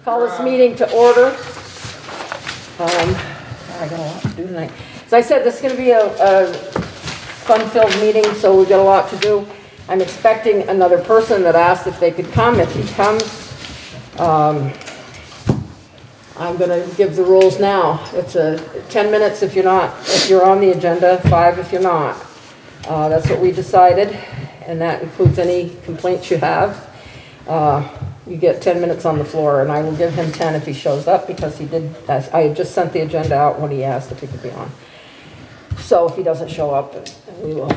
Call this meeting to order. I got a lot to do tonight. As I said, this is going to be a fun-filled meeting, so we've got a lot to do. I'm expecting another person that asked if they could come. If he comes, I'm going to give the rules now. It's 10 minutes if you're on the agenda, 5 if you're not. That's what we decided, and that includes any complaints you have. You get 10 minutes on the floor, and I will give him 10 if he shows up, because he did. I had just sent the agenda out when he asked if he could be on. So if he doesn't show up, we will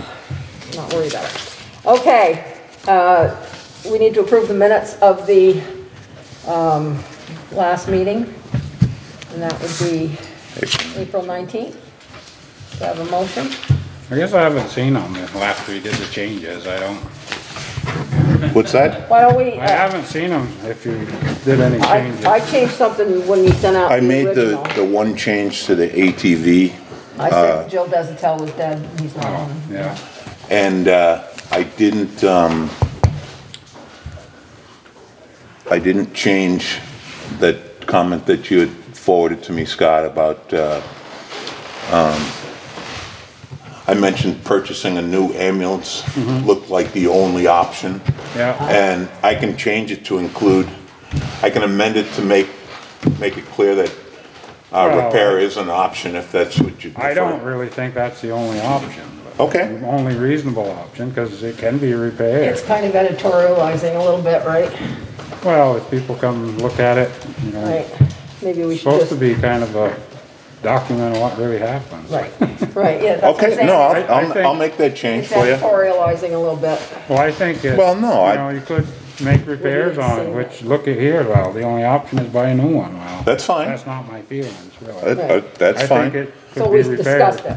not worry about it. Okay, we need to approve the minutes of the last meeting, and that would be April 19th. Do I have a motion? I guess I haven't seen them after we did the changes. I don't. What's that? Why don't we? I haven't seen them if you did any changes. I changed something when we sent out I made original. the one change to the ATV. I said Jill Desatel was dead. He's not on. Yeah. And I didn't change that comment that you had forwarded to me, Scott, about I mentioned purchasing a new ambulance looked like the only option. Yeah. And I can change it to include, I can amend it to make it clear that repair is an option if that's what you prefer. I don't really think that's the only option. Okay. The only reasonable option, because it can be repaired. It's kind of editorializing a little bit, right? Well, if people come look at it, you know, Right. Maybe we it's should supposed just. to be kind of a document of what really happens. Right, right, yeah. That's what I'm Okay, saying. no, I think- I'll make that change It's for you. editorializing a little bit. Well, I think it, Well, no, you could make repairs on it, which, look at here, well, the only option is buy a new one. Well, That's fine. That's not my feelings, really. That's I fine. think it So could we be repaired. discussed it.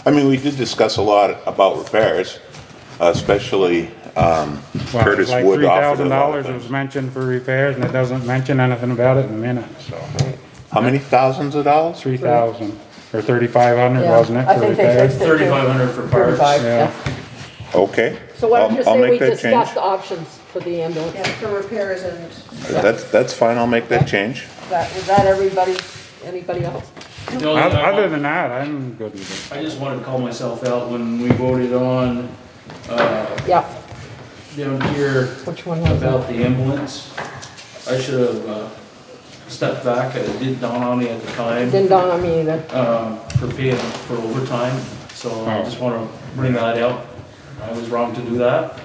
I mean, we did discuss a lot about repairs, especially Well, Curtis it's like Wood offered a lot of $3,000 was things. mentioned for repairs, and it doesn't mention anything about it in the minutes, so. How many thousands of dollars? 3,000 or 3,500, Yeah, wasn't it, I for think they repairs? fixed it. 3,500 for parts. 35, Yeah. yeah. Okay. So why don't you I'll say we make that change. discussed the options for the ambulance? Yeah, for repairs and. That's fine, I'll make that change. Was that anybody else? The only thing Other than that, I'm good with it. I just wanted to call myself out when we voted on, Yeah, down here which one was it? about the ambulance. I should have stepped back. It didn't dawn on me at the time, Didn't dawn on me either. for paying for overtime. So I just want to bring that out. I was wrong to do that.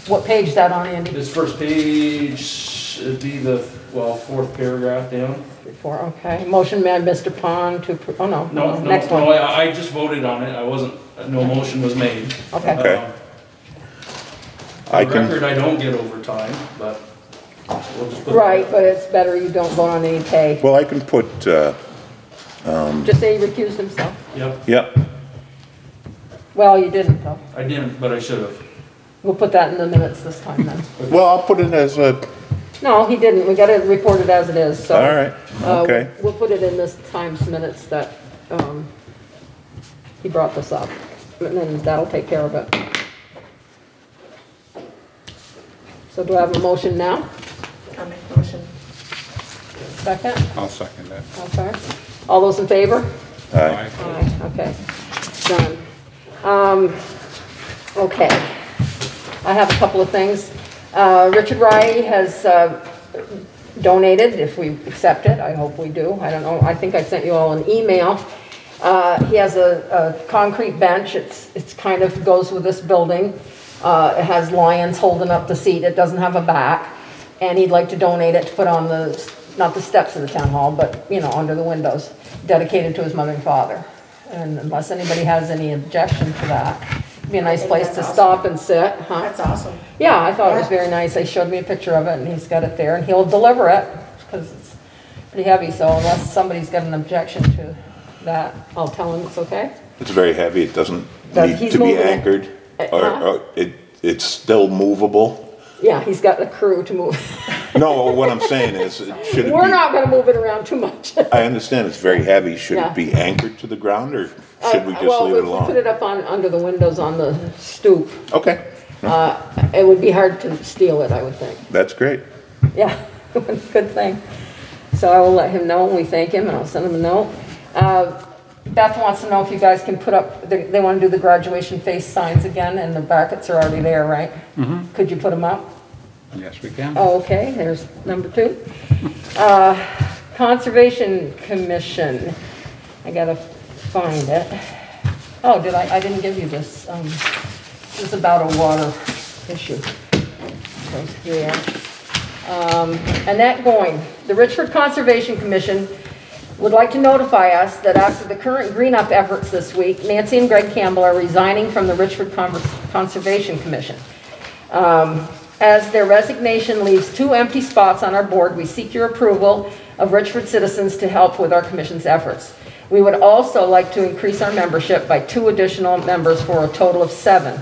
What page is that on, Andy? This first page, it'd be the, fourth paragraph down. Before, okay. Motion made, Mr. Pond to, oh no, No, next one. I just voted on it. I wasn't, no motion was made. Okay. Okay. On record, I don't get overtime, but we'll just put. Right, but it's better you don't vote on any pay. Well, I can put, Just say he recused himself. Yep, yep, Well, you didn't though. I didn't, but I should have. We'll put that in the minutes this time then. well, I'll put it as a, No, he didn't. We got it reported as it is, so. all right, okay. We'll put it in this time's minutes that, he brought this up. And then that'll take care of it. So do I have a motion now? I'll make a motion. Second? I'll second that. Okay. All those in favor? Aye. Aye, okay. Done. Okay. I have a couple of things. Richard Riley has donated, if we accept it. I hope we do. I don't know. I think I sent you all an email. He has a concrete bench. It's kind of goes with this building. It has lions holding up the seat. It doesn't have a back. And he'd like to donate it to put on the, not the steps of the town hall, but, you know, under the windows, dedicated to his mother and father. And unless anybody has any objection to that, it'd be a nice place to stop and sit, huh? That's awesome. Yeah, I thought it was very nice. They showed me a picture of it, and he's got it there, and he'll deliver it, because it's pretty heavy, so unless somebody's got an objection to that, I'll tell him it's okay. It's very heavy, it doesn't He's need to be moving it. anchored, or it's still movable. Yeah, he's got a crew to move. No, what I'm saying is, should it be? We're not gonna move it around too much. I understand it's very heavy, should Yeah. it be anchored to the ground, or should we just leave it Well, if we put it alone? up under the windows on the stoop, Okay, it would be hard to steal it, I would think. that's great. Yeah, Good thing. So I will let him know, and we thank him, and I'll send him a note. Beth wants to know if you guys can put up, they want to do the graduation face signs again, and the brackets are already there, right? Mm-hmm. Could you put them up? Yes, we can. Oh, okay, there's number 2. Conservation Commission, I gotta find it. Oh, I didn't give you this. This is about a water issue. Goes here. Annette Going, the Richford Conservation Commission would like to notify us that after the current green up efforts this week, Nancy and Greg Campbell are resigning from the Richford Conservation Commission. As their resignation leaves 2 empty spots on our board, we seek your approval of Richford citizens to help with our commission's efforts. We would also like to increase our membership by 2 additional members for a total of 7,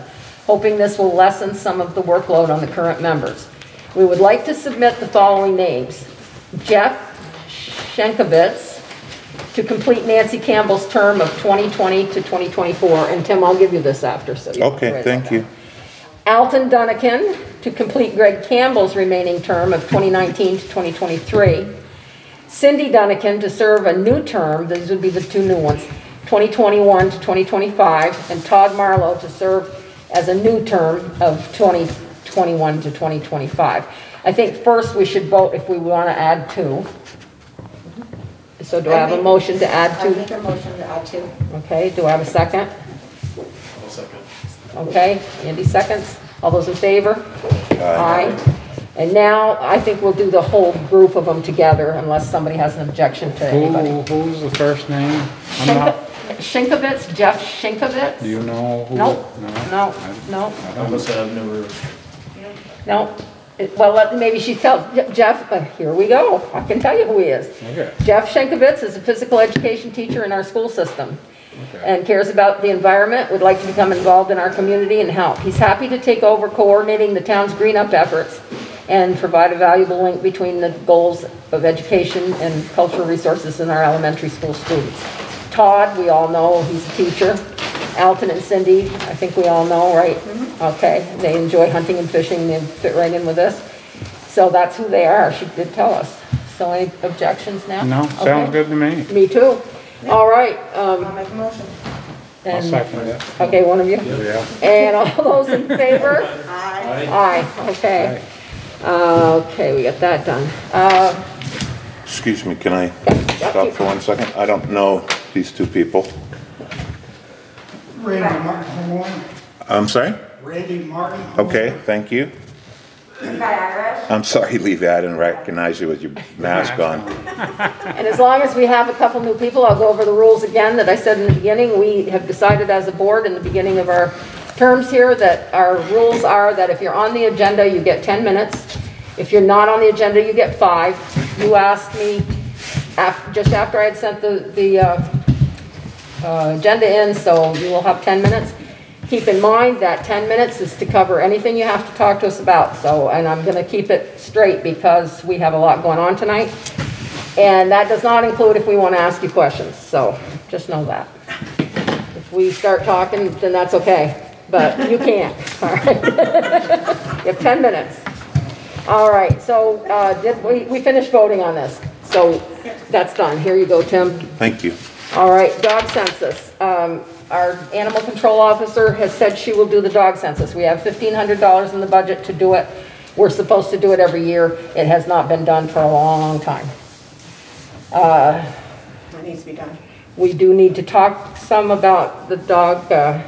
hoping this will lessen some of the workload on the current members. We would like to submit the following names: Jeff Shankavitz, to complete Nancy Campbell's term of 2020 to 2024. And Tim, I'll give you this after. So you Okay, thank you. Alton Dunnican, to complete Greg Campbell's remaining term of 2019 to 2023. Cindy Dunnican, to serve a new term, these would be the 2 new ones, 2021 to 2025. And Todd Marlowe to serve as a new term of 2021 to 2025. I think first we should vote if we want to add 2. So do I have a motion to add 2? I make a motion to add 2. Okay, do I have a second? I'll second. Okay, Andy seconds. All those in favor? Aye. And now I think we'll do the whole group of them together unless somebody has an objection to anybody. Who's the first name? I'm not, Shankavitz, Jeff Shankavitz? do you know who? Nope. No, no, I must have never, no. Well, maybe she tells Jeff, here we go. I can tell you who he is. Okay. Jeff Shankavitz is a physical education teacher in our school system. Okay. And cares about the environment, would like to become involved in our community and help. He's happy to take over coordinating the town's green up efforts and provide a valuable link between the goals of education and cultural resources in our elementary school students. Todd, we all know, he's a teacher. Alton and Cindy, I think we all know, right? Mm-hmm. Okay, they enjoy hunting and fishing, they fit right in with this. So that's who they are, she did tell us. So any objections now? No, Okay. sounds good to me. Me too. All right. I'll make a motion. I'll and- second it. Okay, one of you? Yeah. And all those in favor? Aye. Aye, okay. Okay, we got that done. Excuse me, can I stop for 1 second? I don't know these 2 people. Randy Martin, Home I'm sorry? Randy Martin. Okay, thank you. I'm sorry, Levy, I didn't recognize you with your mask on. And as long as we have a couple new people, I'll go over the rules again that I said in the beginning. We have decided as a board in the beginning of our terms here that our rules are that if you're on the agenda, you get 10 minutes. If you're not on the agenda, you get 5. You asked me just after I had sent the agenda in, so you will have 10 minutes. Keep in mind that 10 minutes is to cover anything you have to talk to us about. So, and I'm going to keep it straight because we have a lot going on tonight. And that does not include if we want to ask you questions. So just know that. If we start talking, then that's okay. But you can't. All right. You have 10 minutes. All right. So we finished voting on this. So that's done. Here you go, Tim. Thank you. All right, dog census. Our animal control officer has said she will do the dog census. We have $1,500 in the budget to do it. We're supposed to do it every year. It has not been done for a long time. That needs to be done. We do need to talk some about the dog, I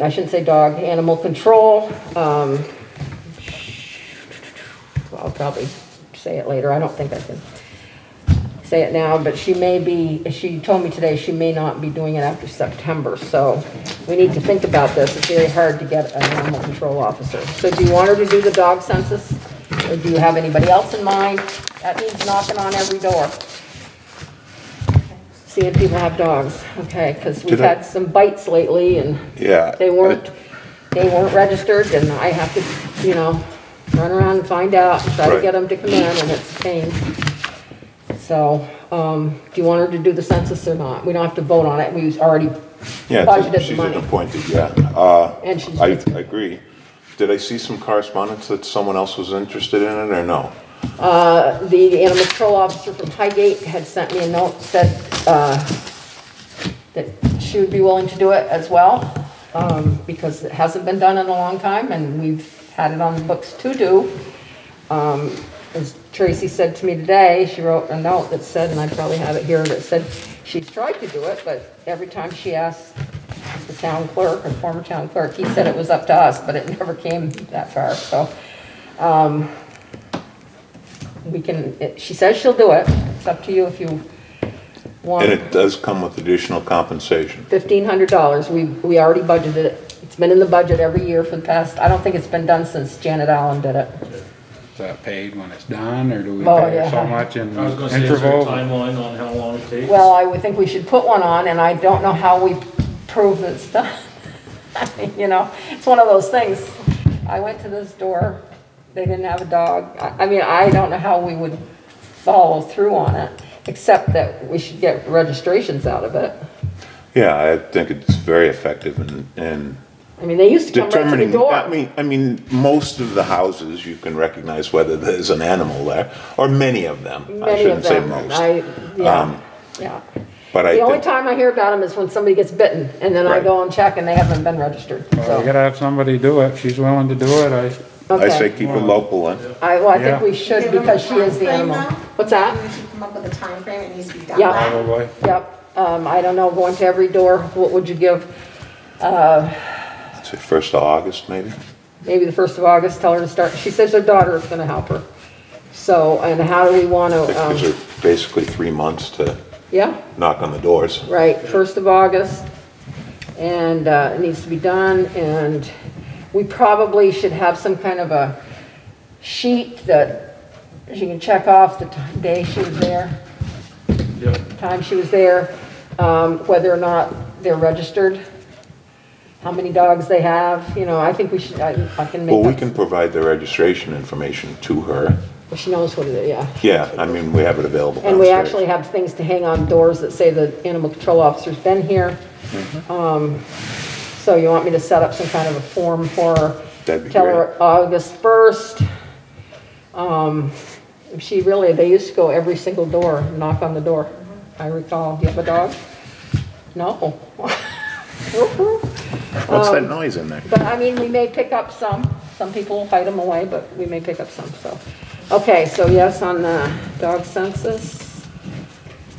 shouldn't say dog, animal control. I'll probably say it later. I don't think I can say it now, but she told me today she may not be doing it after September, so we need to think about this. It's very hard to get an animal control officer. So do you want her to do the dog census, or do you have anybody else in mind? That means knocking on every door, seeing if people have dogs, okay, because we've had some bites lately, and Yeah. they weren't registered, and I have to, run around and find out, and try to Right. get them to come in, and it's a pain. So, do you want her to do the census or not? We don't have to vote on it. We already Yeah, budgeted the she's money. appointed, yeah. And she's, I agree. did I see some correspondence that someone else was interested in it, or no? The animal control officer from Highgate had sent me a note, said that she would be willing to do it as well, because it hasn't been done in a long time, and we've had it on the books to do. As Tracy said to me today, she wrote a note that said, and I probably have it here, that said she's tried to do it, but every time she asked the town clerk, or former town clerk, he said it was up to us, but it never came that far, so. We can, she says she'll do it. It's up to you if you want. And it does come with additional compensation. $1,500. We already budgeted it. It's been in the budget every year for the past, I don't think it's been done since Janet Allen did it. Is that paid when it's done, or do we Oh, pay yeah. so much in I was gonna say, is there a interval? timeline on how long it takes? Well, I would think we should put one on, and I don't know how we prove that it's done. You know, it's one of those things. I went to this door. They didn't have a dog. I mean, I don't know how we would follow through on it, except that we should get registrations out of it. Yeah, I think it's very effective in I mean, they used to come right to the determining, door. I mean, most of the houses, you can recognize whether there's an animal there, or many of them. I Many of shouldn't say them. most. Yeah. But I The only think, time I hear about them is when somebody gets bitten, and then I Right. go and check, and they haven't been registered, Well, we so. gotta have somebody do it. If she's willing to do it, I say Okay. keep it local, then. Well, I think Yeah. we should, Give them because a she is the timeframe animal. now? What's that? We should come up with a time frame. It needs to be done. Yeah. by. probably. Yep, I don't know, going to every door, what would you give? Say 1st of August, maybe? Maybe the 1st of August, tell her to start, she says her daughter is gonna help her. So, and how do we wanna, It gives her basically 3 months to yeah, knock on the doors. right, 1st of August, and it needs to be done, and we probably should have some kind of a sheet that she can check off the day she was there, Yep. time she was there, whether or not they're registered, how many dogs they have, you know, I think we should, I can make Well, we up, can provide the registration information to her. she knows what it is, yeah. Yeah, I mean, we have it available And we downstairs. actually have things to hang on doors that say the animal control officer's been here. So you want me to set up some kind of a form for her? That'd be Tell great. her August 1st. She really, they used to go every single door, knock on the door. I recall, do you have a dog? No. What's that noise in there? But I mean, we may pick up some people will fight them away, but we may pick up some, so. Okay, so yes, on the dog census.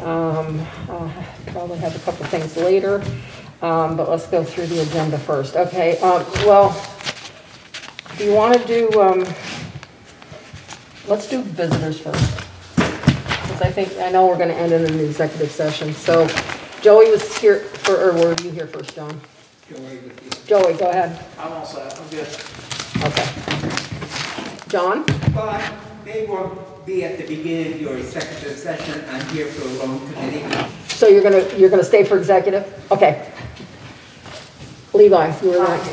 I'll probably have a couple things later, but let's go through the agenda first. Okay, well, do you want to do, let's do visitors first. Because I know we're going to end in an executive session. So Joey was here, or were you here first, John? Joey, go ahead. I'm all set, I'm good. Okay. John? But they won't be at the beginning of your executive session. I'm here for a loan committee. So you're gonna stay for executive? Okay. Levi, you were next.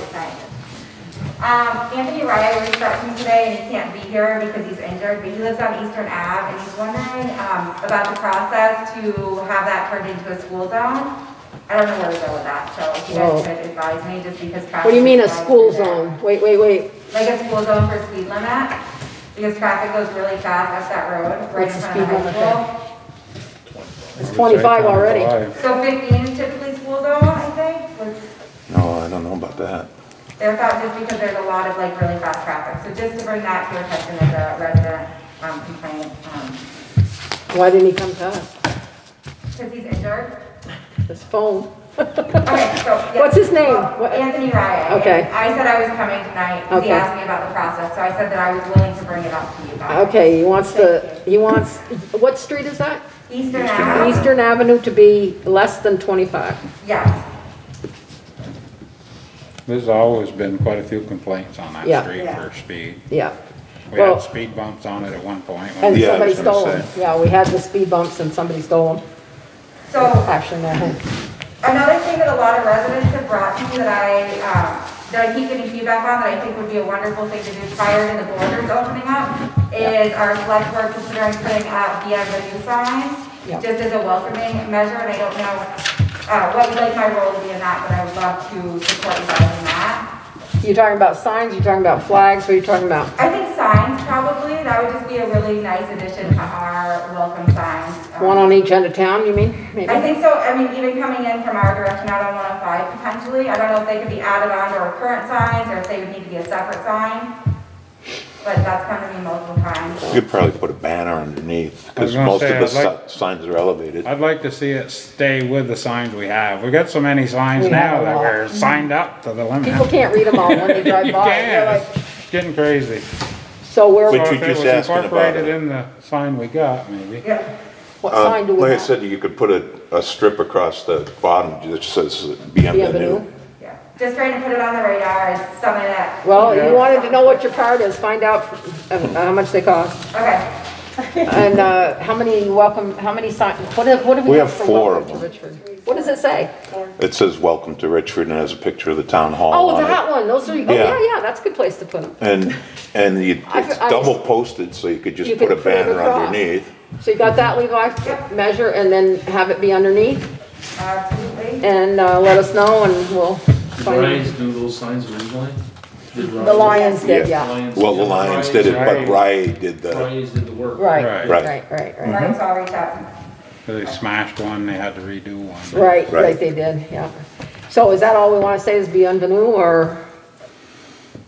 Anthony Ryan reached out to me today and he can't be here because he's injured, but he lives on Eastern Ave and he's wondering about the process to have that turned into a school zone. I don't know where to go with that, so if you guys could advise me just because traffic. What do you mean a is school there. zone? Wait. Like a school zone for speed limit, because traffic goes really fast up that road, right What's in the front of speed high limit school. It's 25 already. So 15 is typically school zone, I think, was No, I don't know about that. their thought, just because there's a lot of like really fast traffic. So just to bring that to your attention as a resident complaint, Why didn't he come to us? because he's injured. His phone. Okay, so. yeah. What's his name? Well, What- Anthony Ryan. Okay. I said I was coming tonight, because he Okay. asked me about the process, so I said that I was willing to bring it up to you guys. Okay, what street is that? Eastern Ave. Eastern Avenue to be less than 25. Yes. There's always been quite a few complaints on that Yeah. street Yeah. for speed. Yeah. We Well- had speed bumps on it at one point. And Yeah, I somebody was gonna stole them. say. Yeah, we had the speed bumps and somebody stole them. So Actually, no. another thing that a lot of residents have brought to me that I keep getting feedback on, that I think would be a wonderful thing to do prior to the borders opening up, is our select board considering putting up BMW signs, Yeah. just as a welcoming measure, and I don't know what would like my role to be in that, but I would love to support you guys in that. You talking about signs, you talking about flags, what are you talking about? I think signs probably, that would just be a really nice addition to our welcome signs. One on each end of town, you mean, maybe? I think so, I mean, even coming in from our direction out on 105 potentially, I don't know if they could be added on to our current signs or if they would need to be a separate sign. But that's come to me multiple times. You could probably put a banner underneath, because gonna most say, of the I'd like- signs are elevated. I'd like to see it stay with the signs we have. We got so many signs We now have a that lot. we're signed up to the limit. People can't read them all when they drive You by. They're can, like, it's getting crazy. so where, But So you're if it just was asking about incorporated it. in the sign we got, maybe. Yeah. what sign do we Like I have? said, you could put a strip across the bottom that says Bienvenue. bienvenue. Yeah. Just trying to put it on the radar is something that. Well, you wanted to know what your part is, find out how much they cost. Okay. And how many signs, what have We we have got for 4 welcome of to them. Richford? What does it say? It says welcome to Richford and has a picture of the town hall Oh, on that it. one, those are, oh, Yeah. yeah, that's a good place to put them. And I- it's double posted, so you could You just could put a put it banner across. underneath. So you got that, Levi, measure, and then have it be underneath, Absolutely. and let us know, and we'll Did find Ryan's do those signs originally? Did The Ryan- Lions did, yeah. Well, the Lions did it, but Rye did the, Ryan's did the work. Right, Right. right, right, right. Right, so I'll reach out. They smashed one, they had to redo one. Right, Right. right, they did, yeah. So is that all we want to say is bienvenue, or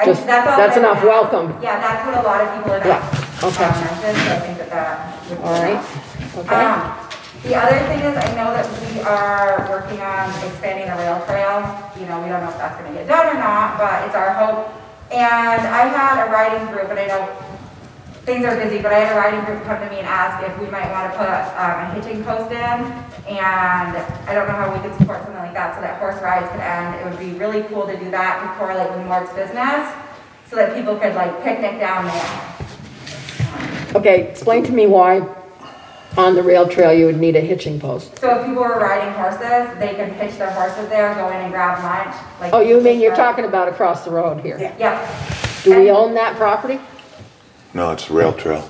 I just, think that's all that's that- enough, welcome? Yeah, that's what a lot of people have Yeah, okay. mentioned, so I think that would be All right, enough. okay. The other thing is, I know that we are working on expanding the rail trail. You know, we don't know if that's gonna get done or not, but it's our hope. And I had a riding group, and I know things are busy, but I had a riding group come to me and ask if we might wanna put a hitching post in. And I don't know how we could support something like that so that horse rides could end. It would be really cool to do that to correlate with Mort's business, so that people could like picnic down there. Okay, explain to me why on the rail trail you would need a hitching post. So if people were riding horses, they could hitch their horses there, go in and grab lunch. Like Oh, you mean you're talking about across the road here? Yep. Do we own that property? no, it's a rail trail.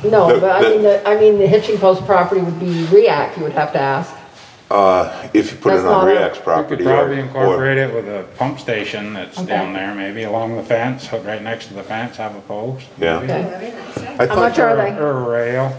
No, The- but I mean the hitching post property would be REAC, you would have to ask. If you put That's it on not a- REAC's We could property probably or, incorporate it with a pump station that's Okay. down there, maybe along the fence, hook right next to the fence, have a post. yeah. maybe. Okay. I How thought, much are they? Or a rail.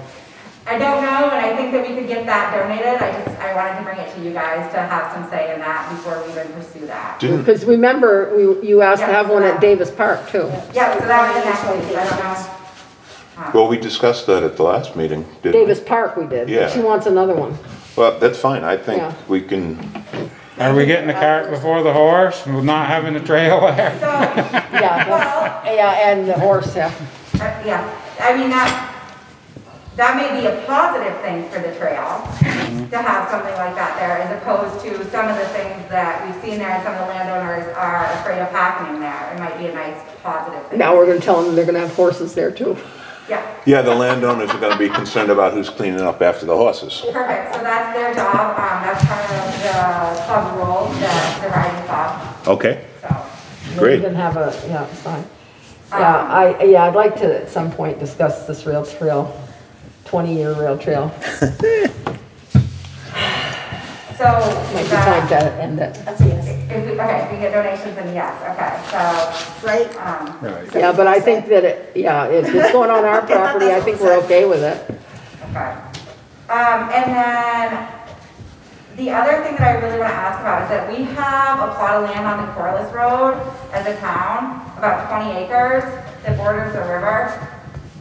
I don't know, and I think that we could get that donated. I wanted to bring it to you guys to have some say in that before we even pursue that. didn't, Because remember, you asked to have one at Davis Park too. Yeah, so that was the next one, I don't know. well, we discussed that at the last meeting, didn't we? Davis Park we did. Yeah. She wants another one. Well, that's fine, I think Yeah. we can, Are we getting the cart before the horse, with not having a trail there? So, Yeah, well, yeah, and the horse, yeah. yeah, I mean, that may be a positive thing for the trail, to have something like that there, as opposed to some of the things that we've seen there and some of the landowners are afraid of happening there. It might be a nice positive thing. Now we're gonna tell them they're gonna have horses there too. Yeah, yeah, the landowners are gonna be concerned about who's cleaning up after the horses. perfect, so that's their job, that's part of the club rules, the riding club, Okay, so. Great. Even have a, yeah, sign. Yeah, I'd like to at some point discuss this rail trail, 20-year rail trail. So, Might be time to end it. That's a yes. if we get donations, then yes, okay, so, Right? Right. Yeah, but I think that if it's going on our property, I think we're okay with it. okay. And then, the other thing that I really want to ask about is that we have a plot of land on the Corliss Road as a town, about 20 acres, that borders the river.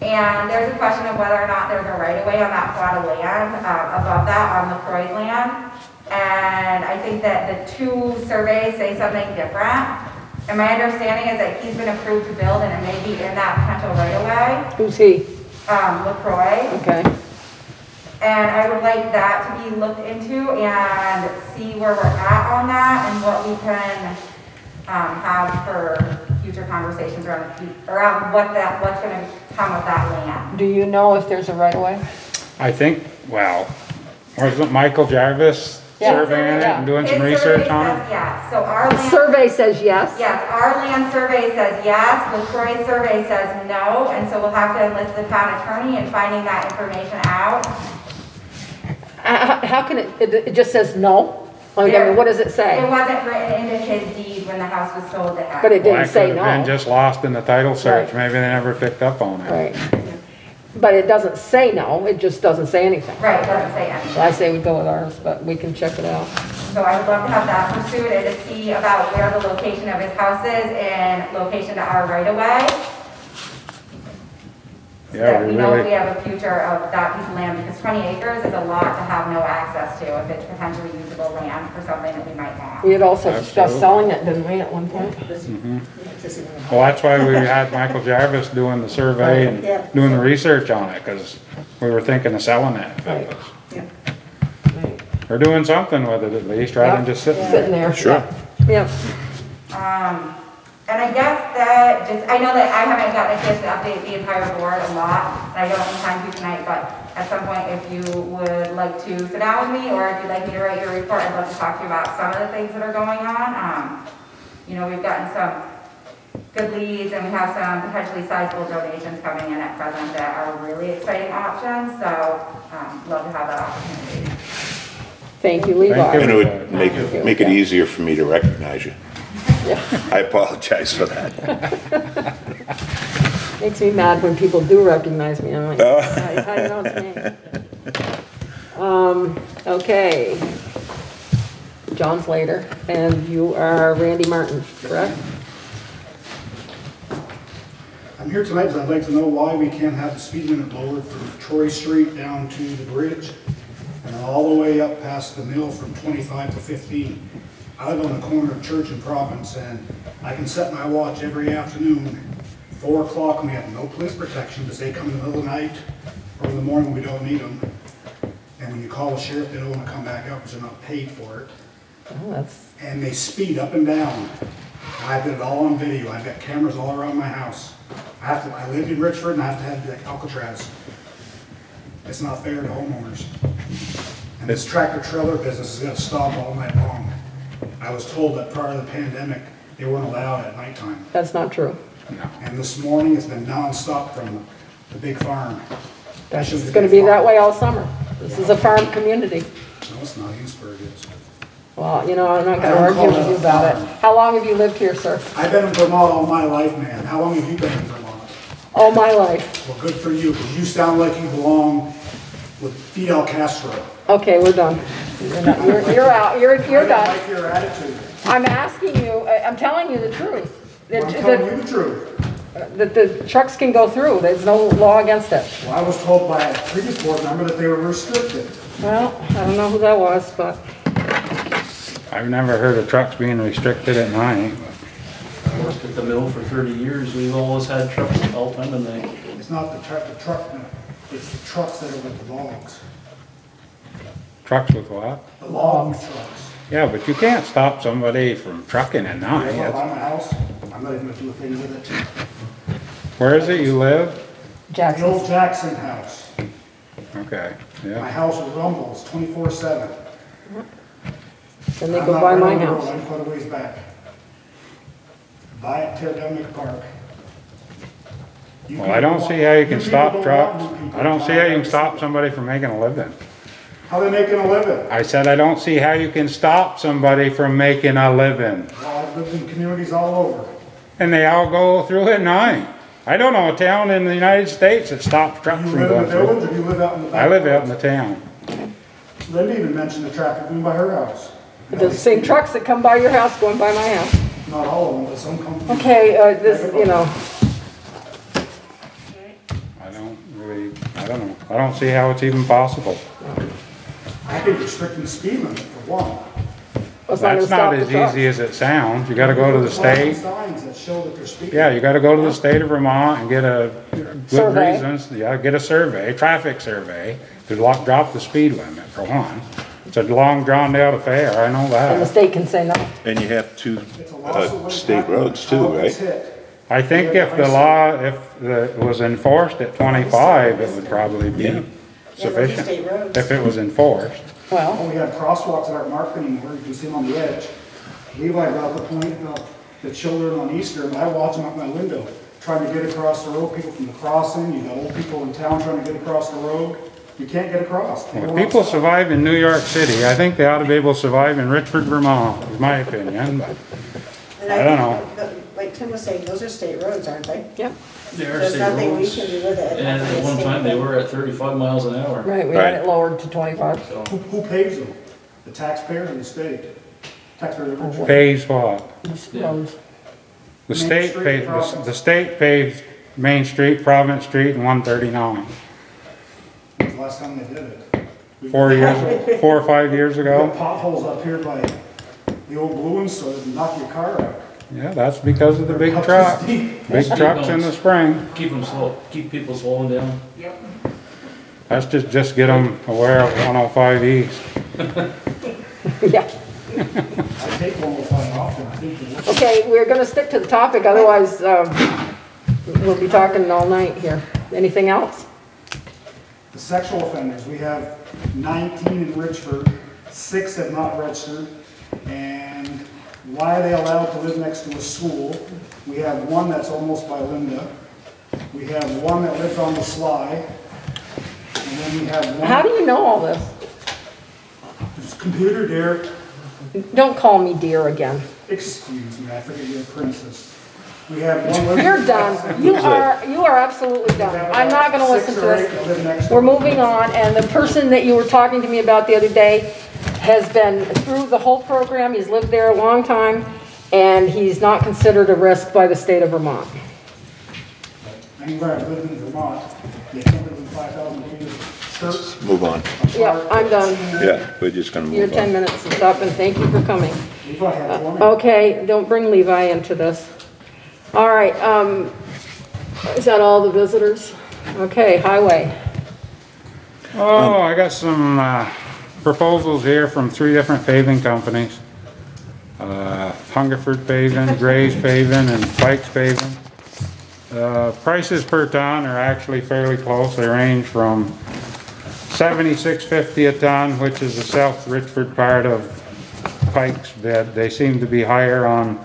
And there's a question of whether or not there's a right-of-way on that plot of land, above that on LaCroix's land. And I think that the two surveys say something different. And my understanding is that he's been approved to build and it may be in that potential right-of-way, Who's he? LaCroix. Okay. And I would like that to be looked into and see where we're at on that and what we can have for future conversations around what's going to come with that land. Do you know if there's a right-of-way? I think, well, wasn't Michael Jarvis Yeah. surveying it and doing some His research survey on says it? yes, so our The land. survey says yes. Yes, our land survey says yes, LaCroix survey says no, and so we'll have to enlist the town attorney in finding that information out. How can it just says no? Like, I mean, what does it It say? wasn't written into his deed when the house was sold to him. But it Well, didn't that say could have been no. just lost in the title search, Right. maybe they never picked up on it. Right. But it doesn't say no, it just doesn't say anything. Right, it doesn't say So anything. I say we go with ours, but we can check it out. So I would love to have that pursued and to see about where the location of his house is and location to our right of way. So Yeah, that we we know if we really, have a future of that piece of land, because 20 acres is a lot to have no access to if it's potentially usable land for something that we might want. We had also discussed Absolutely. selling it, didn't we, at one point? well, that's why we had Michael Jarvis doing the survey and doing the research on it, because we were thinking of selling it. if it was- Right. Or doing something with it at least, rather than just sitting there. Sitting there. Sure. Yeah. And I guess that just, I know that I haven't gotten a chance to update the entire board a lot, and I don't have time to tonight, but at some point, if you would like to sit down with me, or if you'd like me to write your report, I'd love to talk to you about some of the things that are going on. You know, we've gotten some good leads, and we have some potentially sizable donations coming in at present that are really exciting options, so, love to have that opportunity. Thank you, Levi. Thank you. And it would make it easier for me to recognize you. Yeah. I apologize for that. Makes me mad when people do recognize me. I'm like, how do you know it's me? Okay. John Slater, and you are Randy Martin, correct? I'm here tonight because I'd like to know why we can't have the speed limit lowered from Troy Street down to the bridge and all the way up past the mill from 25 to 15. I live on the corner of Church and Province, and I can set my watch every afternoon, 4 o'clock, and we have no police protection because they come in the middle of the night or in the morning when we don't need them. And when you call the sheriff, they don't want to come back up because they're not paid for it. Oh, that's, And they speed up and down. I've got it all on video. I've got cameras all around my house. I live in Richford and I have to have the Alcatraz. It's not fair to homeowners. And this tractor trailer business is gonna stop all night long. I was told that prior to the pandemic, they weren't allowed at nighttime. that's not true. And this morning, it's been nonstop from the big farm. That's just gonna be that way all summer. This is a farm community. No, it's not. Eastburg is. Well, you know, I'm not I gonna don't argue call with it you a about it. farm. How long have you lived here, sir? I've been in Vermont all my life, man. How long have you been in Vermont? All my life. Well, good for you, because you sound like you belong with Fidel Castro. Okay, we're done. You're out, you're I don't done. like your attitude. I'm asking you, I'm telling you the truth. I'm telling you the truth. That the trucks can go through, there's no law against it. Well, I was told by a previous board member that they were restricted. Well, I don't know who that was, but I've never heard of trucks being restricted at night. I worked at the mill for 30 years, we've always had trucks all the time, and they, It's not the truck, it's the trucks that are with the logs. Trucks with what? The log trucks. Yeah, but you can't stop somebody from trucking at night. You know, It's- by my house, I'm not even gonna do a thing with it. Where is it you live? The Jackson. old Jackson house. Okay, My yeah. house rumbles 24/7. Then they I'm go not by right my on the road, house. I'm quite a ways back. Buy it, tear down McPark. Well, I don't see how you can stop people trucks. don't want new people I don't see how you can buying stop somebody from making a living. How they making a living? I said, I don't see how you can stop somebody from making a living. Well, I've lived in communities all over. And they all go through at night. I don't know a town in the United States that stops trucks You from live in going the through. village or you live out in the back? I live out in the town. Linda even mentioned the traffic going by her house. The same trucks that come by your house going by my house. Not all of them, but some come. from- Okay, this, you know, I don't know. I don't see how it's even possible. I think restricting the speed limit for one. it's not gonna That's stop not the as trucks. easy as it sounds. You gotta go to the state. Signs that show that they're speeding. Yeah, you gotta go to the state of Vermont and get a good Survey. reasons. Yeah, get a survey, traffic survey, to drop the speed limit for one. It's a long drawn out affair, I know And the that. state can say no. And you have two It's a lawsuit when state it's roads too, happening, how it's right? hit. I think if the law, if it was enforced at 25, it would probably be sufficient. If it was enforced. Well, Oh, we have crosswalks that aren't marked anymore, you can see them on the edge. Levi brought the point about the children on Easter, and I watch them out my window, trying to get across the road, people from the crossing, you got old people in town trying to get across the road. You can't get across. If people survive in New York City, I think they ought to be able to survive in Richford, Vermont, is my opinion, but And I don't know. Like Tim was saying, those are state roads, aren't they? Yep, There are There's state nothing we roads. can do with it. And at one time, they were at 35 miles an hour. right, we had Right. it lowered to 25. So, Who pays them? The taxpayer or the state? Taxpayer of Richford. pays what? These Yeah. roads. The Main state Street, pays, Providence. the state pays Main Street, Providence Street, and 139. When's the last time they did it? 4 or 5 years We ago. got potholes up here by the old blue ones, so it'd knock your car out. Yeah, that's because of the big They're truck. deep. Big trucks in the spring. keep them slow, keep people slowing down. Yep. That's just get them aware of 105 East. Yeah, I take 105 often, I think it works. okay, we're gonna stick to the topic, otherwise, we'll be talking all night here. Anything else? The sexual offenders, we have 19 in Richford, 6 have not registered, and why are they allowed to live next to a school? We have one that's almost by Linda, we have one that lives on the sly, and then we have one. How do you know all this? There's a computer there, Don't call me dear again. excuse me, I forget you're a princess. We have one. living- You're done. You are absolutely We have done. I'm not gonna about listen 6 to or 8 this. that live next to We're it. moving on, and the person that you were talking to me about the other day has been through the whole program, he's lived there a long time, and he's not considered a risk by the state of Vermont. Anywhere I've lived in Vermont, you can't live in 5,000 feet of church. Move on. Yeah, I'm done. Yeah, we're just gonna Your move 10 on. minutes is up, and thank you for coming. Levi had one. Okay, don't bring Levi into this. All right, is that all the visitors? Okay, highway. Oh, I got some proposals here from 3 different paving companies. Hungerford Paving, Gray's Paving, and Pike's Paving. Prices per ton are actually fairly close. They range from $76.50 a ton, which is the South Richford part of Pike's bid. They seem to be higher on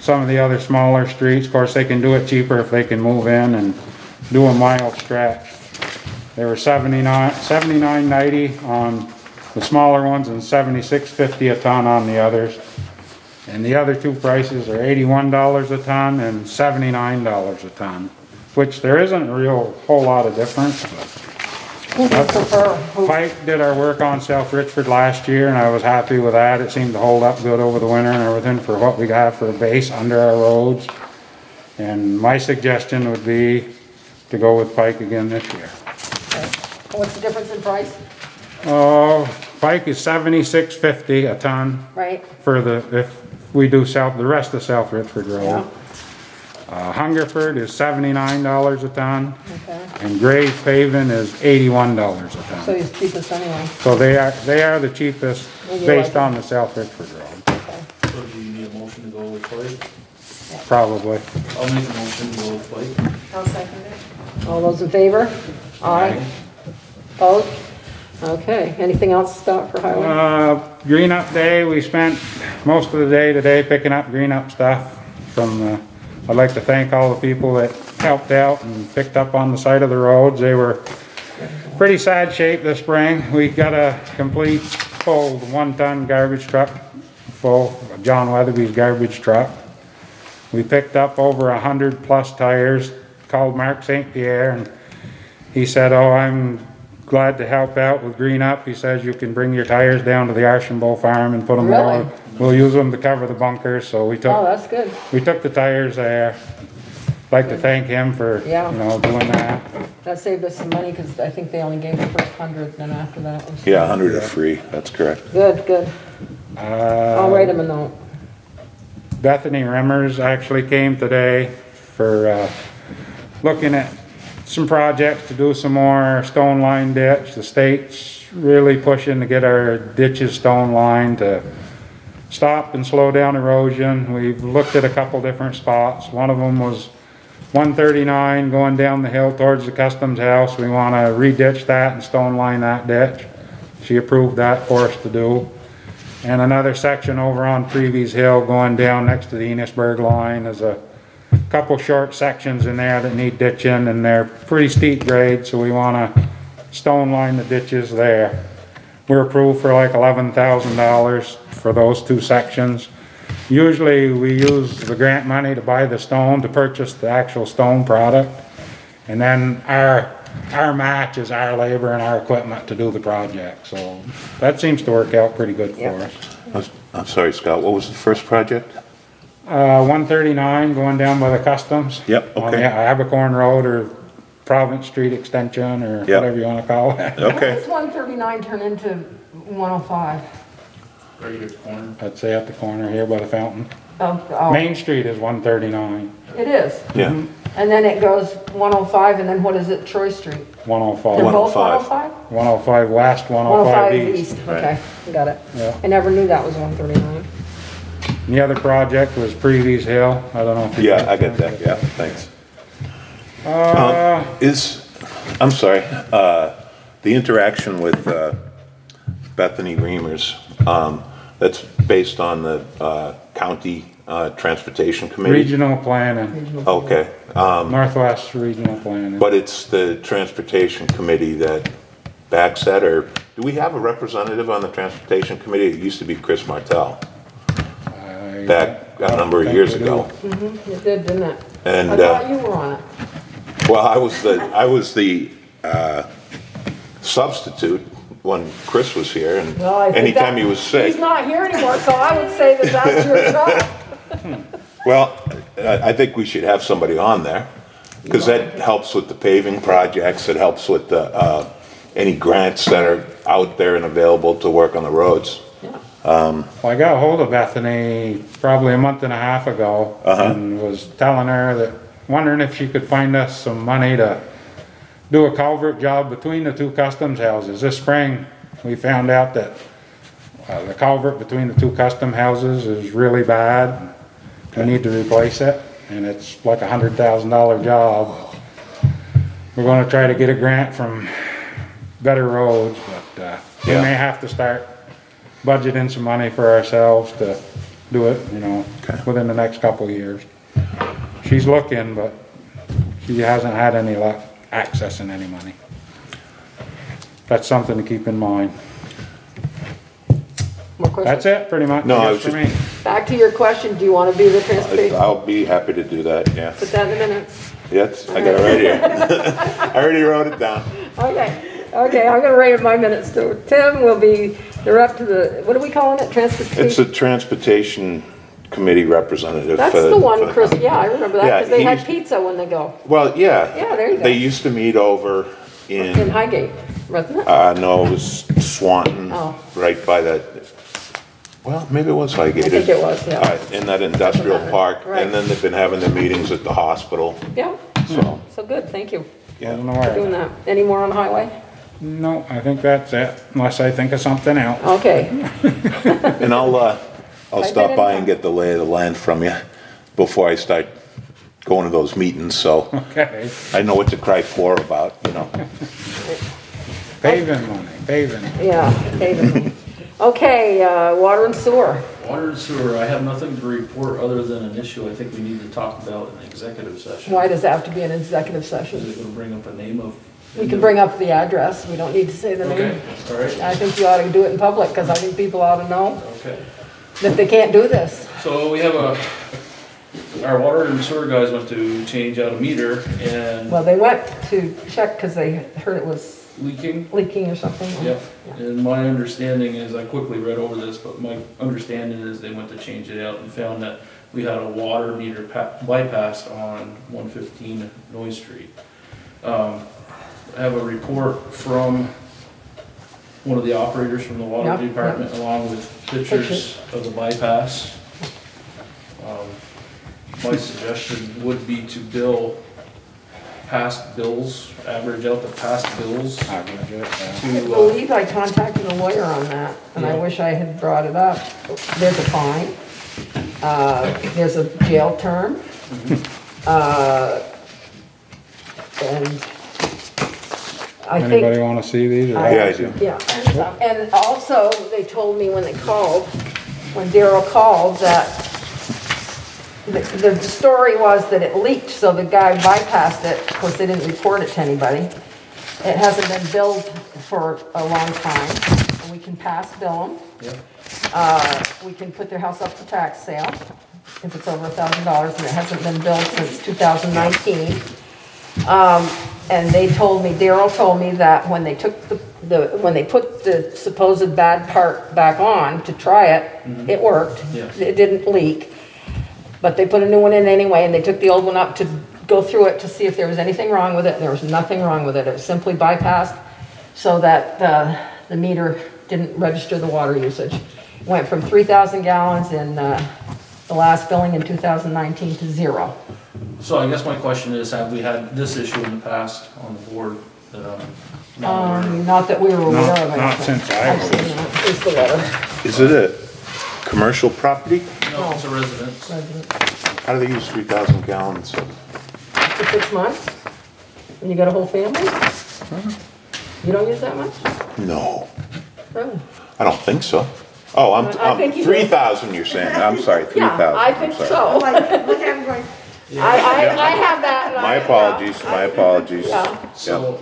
some of the other smaller streets. Of course, they can do it cheaper if they can move in and do a mile stretch. They were $79.90 on the smaller ones and $76.50 a ton on the others. And the other 2 prices are $81 a ton and $79 a ton, which there isn't a whole lot of difference. Who do you prefer? Who- Pike did our work on South Richford last year, and I was happy with that. It seemed to hold up good over the winter and everything for what we got for a base under our roads. And my suggestion would be to go with Pike again this year. What's the difference in price, Oh, Pike is $76.50 a ton right? for if we do the rest of South Richford Yeah, Road. Hungerford is $79 a ton, okay. and Gray's Paving is $81 a ton. So he's cheapest anyway. So they are the cheapest Well, you based like on the South Richford Road, Okay. So do you need a motion to go with Pike? probably. I'll make a motion to go with Pike. I'll second it. All those in favor? Aye. Opposed? Okay, anything else, Scott, for highway? Green Up Day, we spent most of the day today picking up green up stuff from I'd like to thank all the people that helped out and picked up on the side of the roads. They were pretty sad shape this spring. We got a complete full 1-ton garbage truck full of John Weatherby's garbage truck. We picked up over 100 plus tires, called Mark St. Pierre, and he said, oh, I'm glad to help out with Green Up. He says you can bring your tires down to the Archambault farm and put them Really? there. We'll use them to cover the bunkers, so we Oh, took that's good. the tires there. Like to thank him for, Yeah. doing that. That saved us some money, because I think they only gave the first 100, then after that was. Yeah, 100 are free, that's correct. Good, good. I'll write him a note. Bethany Remmers actually came today for looking at some projects to do some more stone line ditch. The state's really pushing to get our ditches stone lined to stop and slow down erosion. We've looked at a couple different spots. One of them was 139 going down the hill towards the customs house. We want to re-ditch that and stone line that ditch. She approved that for us to do. And another section over on Prevy's Hill going down next to the Enosburg line. There's a couple short sections in there that need ditching, and they're pretty steep grade, so we want to stone line the ditches there. We're approved for like $11,000 for those 2 sections. Usually we use the grant money to buy the stone, to purchase the actual stone product. And then our match is our labor and our equipment to do the project. So that seems to work out pretty good for us. I'm sorry, Scott, what was the first project? 139 going down by the customs. Yep, On okay. the Abercorn Road or Province Street Extension or Yep. whatever you want to call it. Okay. It's 139 turn into 105. Right at the corner. I'd say at the corner here by the fountain. Oh, Main Street is 139, it is. Yeah. And then it goes 105, and then what is it, Troy Street? 105. They're both 105. 105? 105 west, 105 105 east. east, okay, got it. Yeah. I never knew that was 139. And the other project was Previes Hill. I don't know if you. Yeah, I get that, yeah, thanks. I'm sorry, the interaction with Bethany Reimers, that's based on the county transportation committee? Regional planning, Okay, Northwest Regional Planning. but it's the transportation committee that backs that, or do we have a representative on the transportation committee? It used to be Chris Martell, I back a number of think years we ago. It did, didn't it? And, I thought you were on it. well, I was the substitute when Chris was here, and Well, I think anytime that- he was sick. He's not here anymore, so I would say that that's your job. Well, I think we should have somebody on there, because that helps with the paving projects, it helps with the, any grants that are out there and available to work on the roads. Well, I got a hold of Bethany probably a month and a half ago and was telling her that, wondering if she could find us some money to do a culvert job between the 2 customs houses. This spring, we found out that the culvert between the 2 custom houses is really bad. We need to replace it, and it's like $100,000 job. We're gonna try to get a grant from Better Roads, but we Yeah. may have to start budgeting some money for ourselves to do it, you know, within the next couple of years. She's looking, but she hasn't had any luck accessing any money. That's something to keep in mind. More questions? That's it, pretty much, No, I I was guess, for just- me. Back to your question, do you want to be the transportation? I'll be happy to do that, yeah. Put that in the minutes. Yes, I got it right here. I already wrote it down. Okay, I'm gonna write in my minutes too. Tim will be the rep to the, what are we calling it, It's transportation? a transportation committee representative. That's for the one, for- Chris, yeah, I remember that, Yeah, because they had he's- pizza when they go, Well, yeah. Yeah, there you go. They used to meet over in in, Highgate, wasn't it? no, it was Swanton, Oh. right by that, well, maybe it was Highgate. I think it was, yeah. In that industrial Doesn't matter. park, Right. and then they've been having their meetings at the hospital, Yeah, so, so good, thank you yeah. Wasn't for aware doing of that. that. Any more on highway? No, I think that's it, unless I think of something else. Okay, And I'll I stop did by it. and get the lay of the land from you before I start going to those meetings, so Okay, I know what to cry poor about, you know. paving money, paving. yeah, paving. Okay, water and sewer. Water and sewer, I have nothing to report other than an issue I think we need to talk about in the executive session. Why does that have to be an executive Is session? it gonna bring up a name of? We can bring up the address, we don't need to say the Okay, name. all right, I think you ought to do it in public, because I think people ought to know okay. that they can't do this. So we have our water and sewer guys went to change out a meter and Well, they went to check because they heard it was leaking. leaking or something. Yep, and my understanding is, I quickly read over this, but my understanding is they went to change it out and found that we had a water meter bypassed on 115 Noy Street. I have a report from one of the operators from the water Yep, department along with pictures of the bypass. My suggestion would be to bill past bills, average out the past bills I I believe I contacted a lawyer on that, and I Yeah. wish I had brought it up. There's a fine, there's a jail term, and I think. Anybody wanna see these? or- Yeah, I do. Yeah, and also, they told me when they called, when Daryl called, that the story was that it leaked, so the guy bypassed it. Of course, they didn't report it to anybody. It hasn't been billed for a long time, and we can pass bill them. We can put their house up for tax sale if it's over $1,000, and it hasn't been billed since 2019. And they told me, Daryl told me that when they took when they put the supposed bad part back on to try it, it worked. Yes. It didn't leak. But they put a new one in anyway, and they took the old one up to go through it to see if there was anything wrong with it, and there was nothing wrong with it. It was simply bypassed so that the meter didn't register the water usage. It went from 3,000 gallons in the last billing in 2019 to 0. So I guess my question is, have we had this issue in the past on the board that I'm not aware of? Not that we were aware of. Not since I I've seen was. that. Here's the letter. Is it a commercial property? No, it's a residence. Resident. How do they use 3,000 gallons? For 6 months? And you got a whole family? You don't use that much? No, Really? I don't think so. Oh, I think you do. 3,000 you're saying, I'm sorry, 3,000. Yeah, I I'm think sorry. so. Like, look at him going, I have that. and My apologies, my apologies. Yeah. So,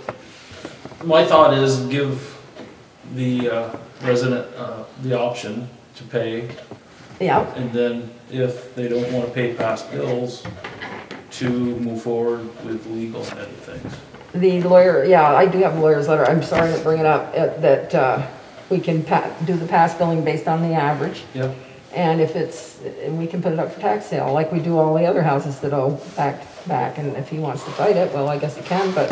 my thought is give the resident the option to pay, Yeah, and then if they don't want to pay past bills, to move forward with legal end of things. the lawyer, yeah, I do have a lawyer's letter. I'm sorry to bring it up, that we can do the past billing based on the average. Yep. And if and we can put it up for tax sale, like we do all the other houses that owe back. And if he wants to fight it, well, I guess he can, but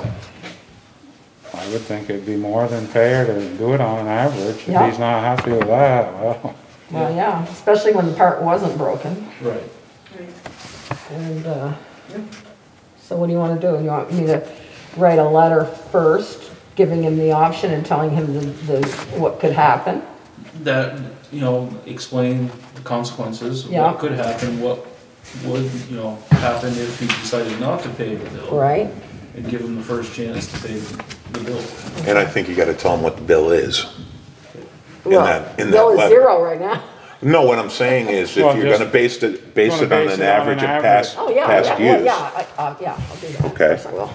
I would think it'd be more than fair to do it on an average. If Yeah. he's not happy with that, well, well, yeah, especially when the part wasn't broken. Right. And, so what do you want to do? You want me to write a letter first, giving him the option and telling him what could happen? That, explain the consequences, Yeah. what could happen, what would, happen if he decided not to pay the bill. Right? And give him the first chance to pay the bill. And I think you gotta tell them what the bill is. Well, in that bill is letter. 0 right now. No, what I'm saying is, if Well, you're just gonna base it on base an it on average an of average. past Oh, yeah, use. I'll do that. Okay. Of course I will.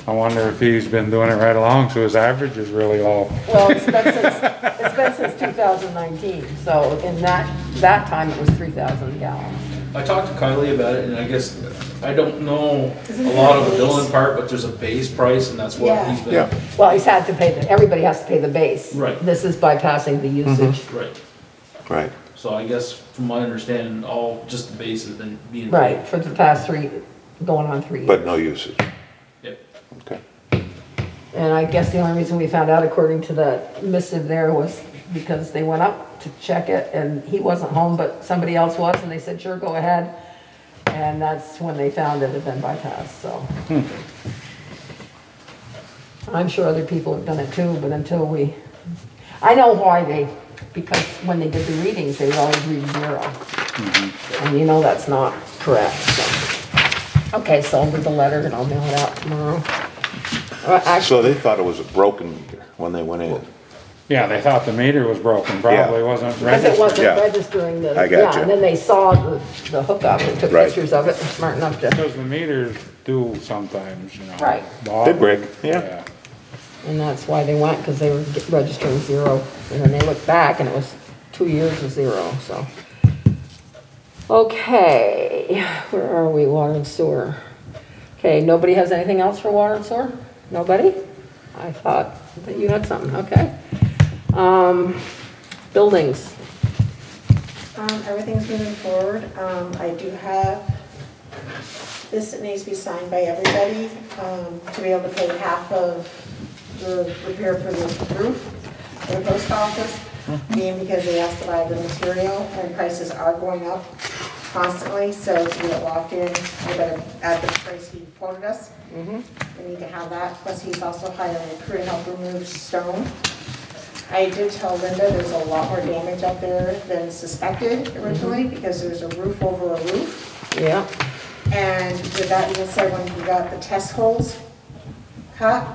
I wonder if he's been doing it right along, so his average is really low. Well, it's been since 2019, so in that time it was 3,000 gallons. I talked to Kylie about it, and I guess, I don't know a lot of the billing part, but there's a base price, and that's what Yeah. he's been. Yeah, Well, he's had to pay, everybody has to pay the base. Right. This is bypassing the usage. Right. right. So I guess, from my understanding, just the base has been being. Right, for the past going on 3 years. But no usage. Yep. Okay. And I guess the only reason we found out, according to that missive there, was because they went up to check it, and he wasn't home, but somebody else was, and they said, sure, go ahead. And that's when they found it had been bypassed, so. I'm sure other people have done it too, but I know why because when they did the readings, they would always read 0. And that's not correct, so. Okay, so I'll do the letter and I'll mail it out tomorrow. Actually, So they thought it was a broken meter when they went in. Yeah, they thought the meter was broken, probably wasn't because it registered. wasn't Yeah. registering the, I got you. and then they saw the hookup and took Right. pictures of it, and smart enough to, Because the meters do sometimes, Right. They break, yeah. Yeah. and that's why they went, because they were registering 0. And then they looked back and it was 2 years of 0, so. Okay, where are we, water and sewer? Okay, nobody has anything else for water and sewer? Nobody? I thought that you had something, okay. Buildings. everything's moving forward. I do have this that needs to be signed by everybody, to be able to pay half of the repair for the roof for the post office, being because they asked to buy the material and prices are going up constantly, so to get it locked in, we better add the price he quoted us. We need to have that, plus he's also hiring a crew to help remove stone. I did tell Linda there's a lot more damage up there than suspected originally, because there's a roof over a roof. Yeah. And with that being said, when he got the test holes cut,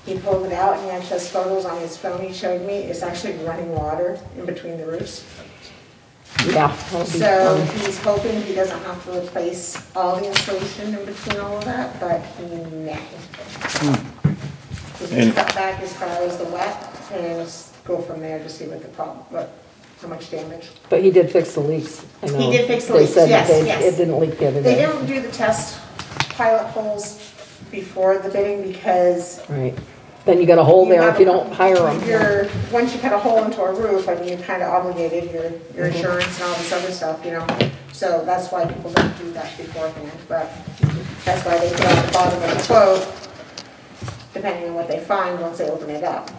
he pulled it out and he actually has photos on his phone he showed me. It's actually running water in between the roofs. Yeah. that'll be So fun. he's hoping he doesn't have to replace all the insulation in between all of that, but he may. We can cut back as far as the wet and just go from there to see what the problem, how much damage. But he did fix the leaks. I know. He did fix the They leaks, said yes, that yes. it didn't leak the other They day. didn't do the test pilot holes before the bidding because Right. Then you got a hole there if you don't hire them. once you cut a hole into a roof, I mean, you're kind of obligated, your Mm-hmm. insurance and all this other stuff, you know? So that's why people don't do that beforehand, but that's why they put on the bottom of the quote, depending on what they find once they open it up.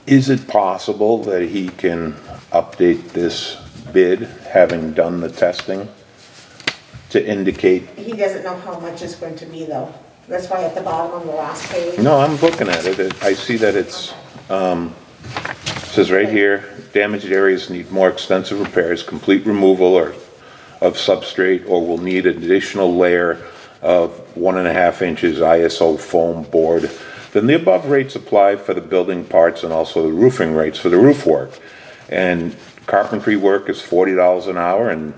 Is it possible that he can update this bid, having done the testing, to indicate? He doesn't know how much it's going to be though. That's why at the bottom on the last page. No, I'm looking at it. I see that it's, says right here, damaged areas need more extensive repairs, complete removal of substrate, or will need an additional layer of 1.5 inches ISO foam board. Then the above rates apply for the building parts and also the roofing rates for the roof work. And carpentry work is $40 an hour and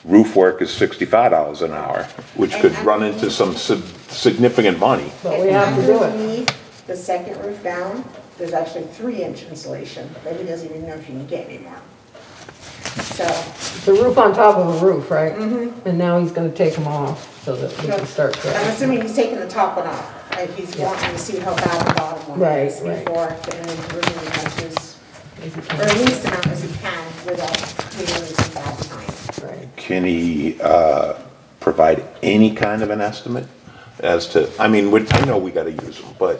roof work is $65 an hour, which could run into some significant money. But we have to do it. Underneath the second roof down, there's actually 3-inch insulation that he doesn't even know if you can get anymore. So, The roof on top of a roof, right? And now he's gonna take them off so that we can start I'm to. assuming he's taking the top one off. Like he's wanting to see how bad the bottom one Right, is right. before getting into removing as much as, or at least amount as he can without leaving anything bad behind. Right. Can he provide any kind of an estimate as to, I mean, I know we gotta use them, but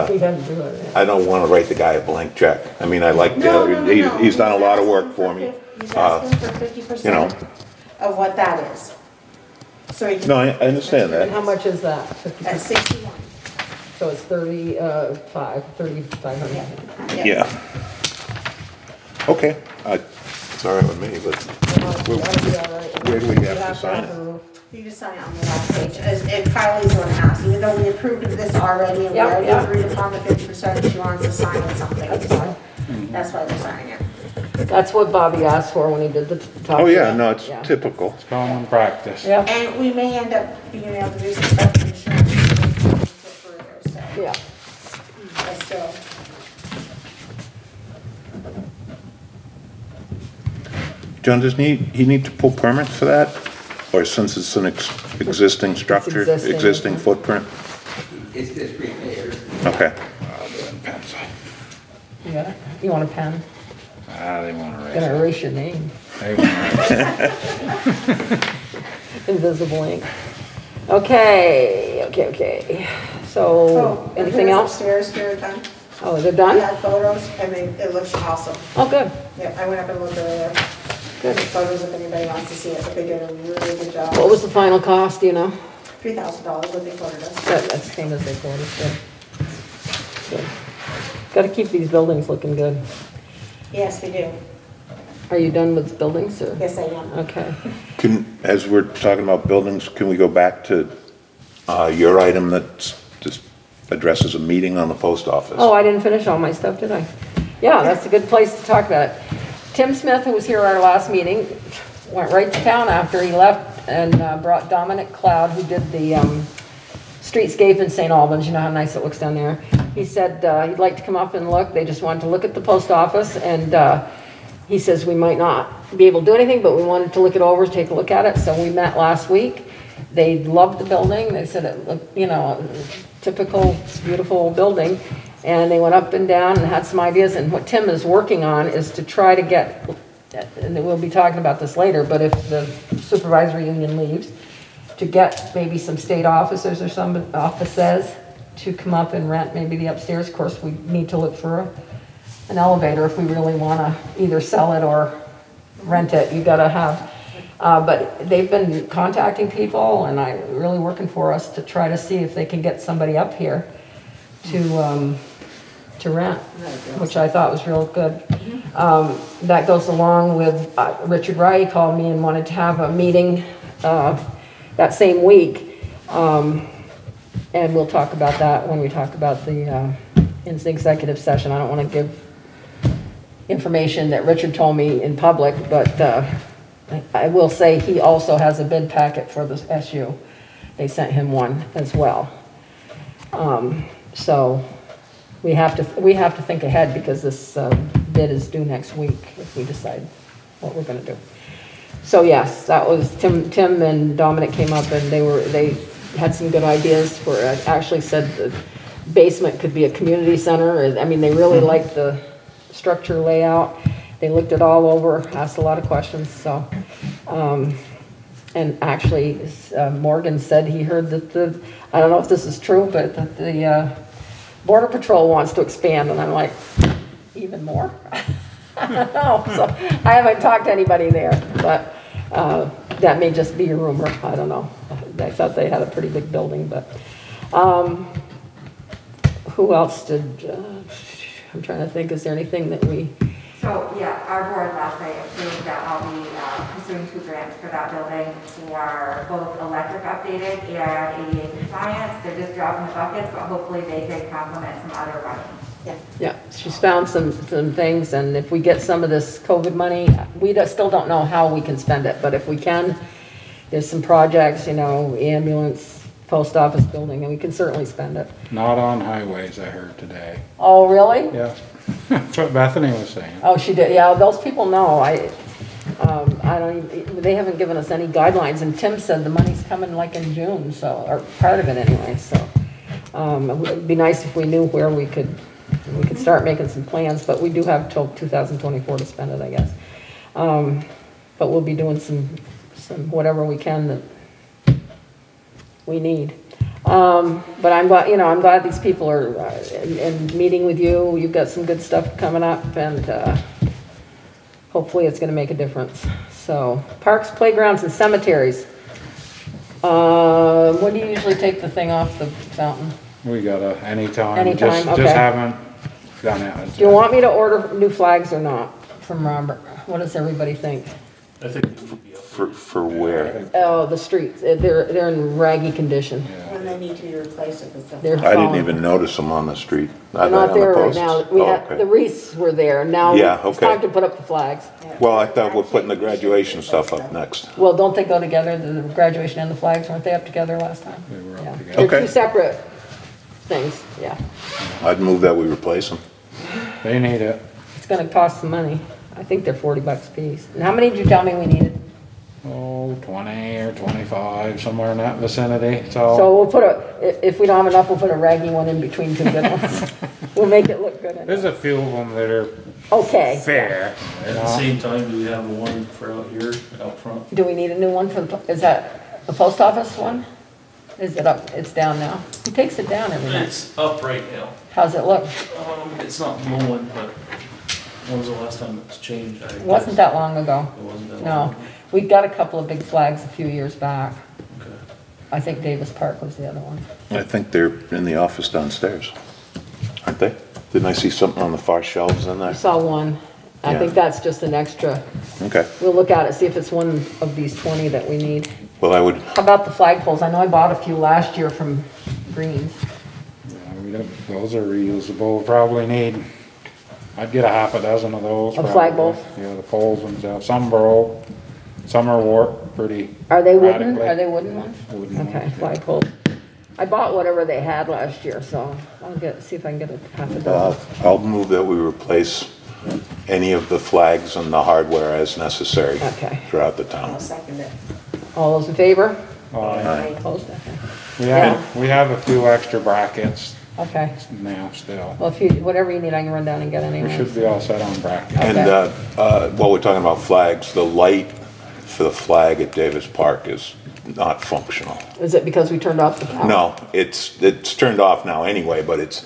We had to do it, yeah. I don't wanna write the guy a blank check. I mean, I like, No. he's done a lot of work for me. He's asking for you know. 50% of what that is. So he can. No, I understand And how that. much is that? At 61. So it's 3,500. Yeah. Okay, it's all right with me, but where do we have to sign it? You just sign it on the last page. If Kylie's one asked, even though we approved of this already and we Yep, already yep. agreed upon the 50%, she wants to sign on something. That's fine. That's why we're signing it. That's what Bobby asked for when he did the top. Oh, yeah, no, it's Yeah. typical. Common practice. Yeah, And we may end up being able to do some stuff for insurance further, so. yeah. But still. John, does he need to pull permits for that? Or since it's an existing structure, existing, existing okay. footprint? It's just repairs. Okay. Pencil. You got it? You want a pen? They wanna erase Gonna it. erase your name. They wanna erase it. Invisible ink. Okay. So, Oh, and anything here's else? Upstairs here, done. Oh, they're I done? had photos, I mean, it looks awesome. Oh, good. Yeah, I went up and looked earlier. Good photos if anybody wants to see it, but they did a really good job. What was the final cost, do you know? $3,000 what they quoted us. That's the same as they quoted, good. Gotta keep these buildings looking good. Yes, we do. Are you done with buildings, or? Yes, I am. Okay. As we're talking about buildings, can we go back to your item that just addresses a meeting on the post office? Oh, I didn't finish all my stuff, did I? Yeah, that's a good place to talk about it. Tim Smith, who was here at our last meeting, went right to town after he left and brought Dominic Cloud, who did the streetscape in St. Albans. You know how nice it looks down there. He said he'd like to come up and look. They just wanted to look at the post office, and he says we might not be able to do anything, but we wanted to look it over, take a look at it. So we met last week. They loved the building. They said it looked, you know, typical, beautiful building. And they went up and down and had some ideas. And what Tim is working on is to try to get, and we'll be talking about this later, but if the supervisory union leaves, to get maybe some state officers or some offices to come up and rent maybe the upstairs. Of course, we need to look for an elevator if we really want to either sell it or rent it. You got to have, but they've been contacting people and really working for us to try to see if they can get somebody up here to rent, which I thought was real good. That goes along with Richard Wright called me and wanted to have a meeting that same week. And we'll talk about that when we talk about in the executive session. I don't want to give information that Richard told me in public, but I will say he also has a bid packet for the SU. They sent him one as well. So we have to think ahead because this bid is due next week if we decide what we're gonna do. So yes, that was, Tim and Dominic came up and they had some good ideas for, actually said the basement could be a community center. I mean, they really liked the structure layout. They looked it all over, asked a lot of questions, so. And actually, Morgan said he heard that I don't know if this is true, but that the Border Patrol wants to expand, and I'm like, even more? I don't know, so I haven't talked to anybody there, but that may just be a rumor, I don't know. I thought they had a pretty big building, but who else did, I'm trying to think, is there anything that we? So, yeah, our board last night approved that I'll be pursuing 2 grants for that building for both electric updated and ADA compliance. They're just dropping the buckets, but hopefully they could complement some other money. Yeah, she's found some things, and if we get some of this COVID money, we still don't know how we can spend it, but if we can, there's some projects, you know, ambulance, post office building, and we can certainly spend it. Not on highways, I heard today. Oh, really? Yeah, that's what Bethany was saying. Oh, she did, yeah, those people know. I don't even, they haven't given us any guidelines, and Tim said the money's coming like in June, so, or part of it anyway, so. It would be nice if we knew where we could start making some plans, but we do have till 2024 to spend it, I guess. But we'll be doing some whatever we can that we need. But I'm glad, you know, I'm glad these people are in meeting with you. You've got some good stuff coming up, and hopefully it's going to make a difference. So, parks, playgrounds, and cemeteries. When do you usually take the thing off the fountain? We gotta, anytime. Anytime, okay. Just haven't done it. Do you want me to order new flags or not from Robert? What does everybody think? I think it would be up. For where? Oh, the streets, they're in raggy condition. When they need to be replaced with stuff. They're I didn't falling. even notice them on the street. They're Are they not on the there right posts? now. We Oh, had, okay. the wreaths were there. Now Yeah, it's okay. time to put up the flags. Well, I thought we're putting the graduation stuff up next. Well, don't they go together? The graduation and the flags, weren't they up together last time? They were up Yeah. together. They're Okay. two separate things, yeah. I'd move that we replace them. They need it. It's gonna cost some money. I think they're $40 a piece. And how many did you tell me we needed? Oh, 20 or 25, somewhere in that vicinity, So we'll put if we don't have enough, we'll put a raggy one in between two good ones. We'll make it look good. There's a few of them that are Okay. fair, you At the know? same time, do we have one for out here, out front? Do we need a new one for is that the post office one? Is it up? It's down now. Who takes it down every night? It's up right now. How's it look? It's not blowing, but when was the last time it was changed? It wasn't that long ago. It wasn't that No. long. We got a couple of big flags a few years back. Okay. I think Davis Park was the other one. I think they're in the office downstairs, aren't they? Didn't I see something on the far shelves in I there? saw one. I Yeah. think that's just an extra. Okay. We'll look at it, see if it's one of these 20 that we need. Well, I would, How about the flagpoles? I know I bought a few last year from Greens. Yeah, those are reusable, we'll probably need, I'd get a half a dozen of those. Of probably. flagpoles? Yeah, the poles themselves, some broke, some are warped pretty. Are they wooden? radically. Are they wooden ones? Wooden Okay, ones, yeah. flagpoles. I bought whatever they had last year, so I'll see if I can get a half a dozen. I'll move that we replace any of the flags and the hardware as necessary Okay. throughout the I'll town. second it. All those in favor? Aye. Opposed? Okay. We have a few extra brackets Okay. now still. Well, whatever you need, I can run down and get We anyway. should be all set on brackets. And Okay. while we're talking about flags, the light for the flag at Davis Park is not functional. Is it because we turned off the power? No, it's turned off now anyway, but it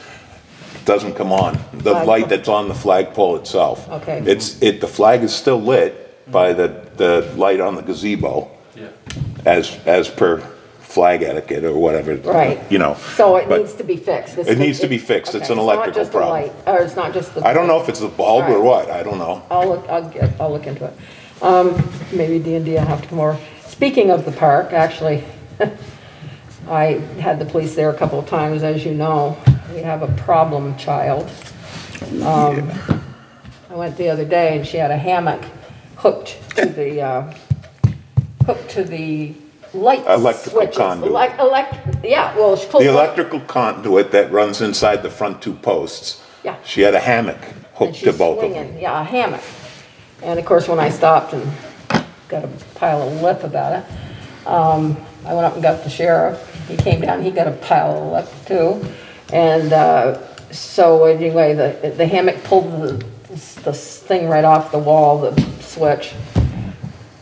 doesn't come on. The Flagpole. light that's on the flagpole itself. Okay. The flag is still lit by the light on the gazebo Yeah. as per flag etiquette or whatever. Right. You know. So it but needs to be fixed. It needs to be fixed. It's an electrical problem. It's not just a light, or it's not just the. I don't know if it's the bulb or Right. what, I don't know. I'll look into it. Maybe D&D will have to come over. Speaking of the park, actually, I had the police there a couple of times, as you know. We have a problem child. I went the other day and she had a hammock hooked to the light Electrical switches. conduit. Yeah, well, she pulled. The electrical conduit that runs inside the front two posts. Yeah. She had a hammock And hooked she's to both of them. swinging, yeah, a hammock. And of course, when I stopped and got a pile of lip about it, I went up and got the sheriff. He came down, he got a pile of lip too. And so anyway, the hammock pulled the thing right off the wall, the switch,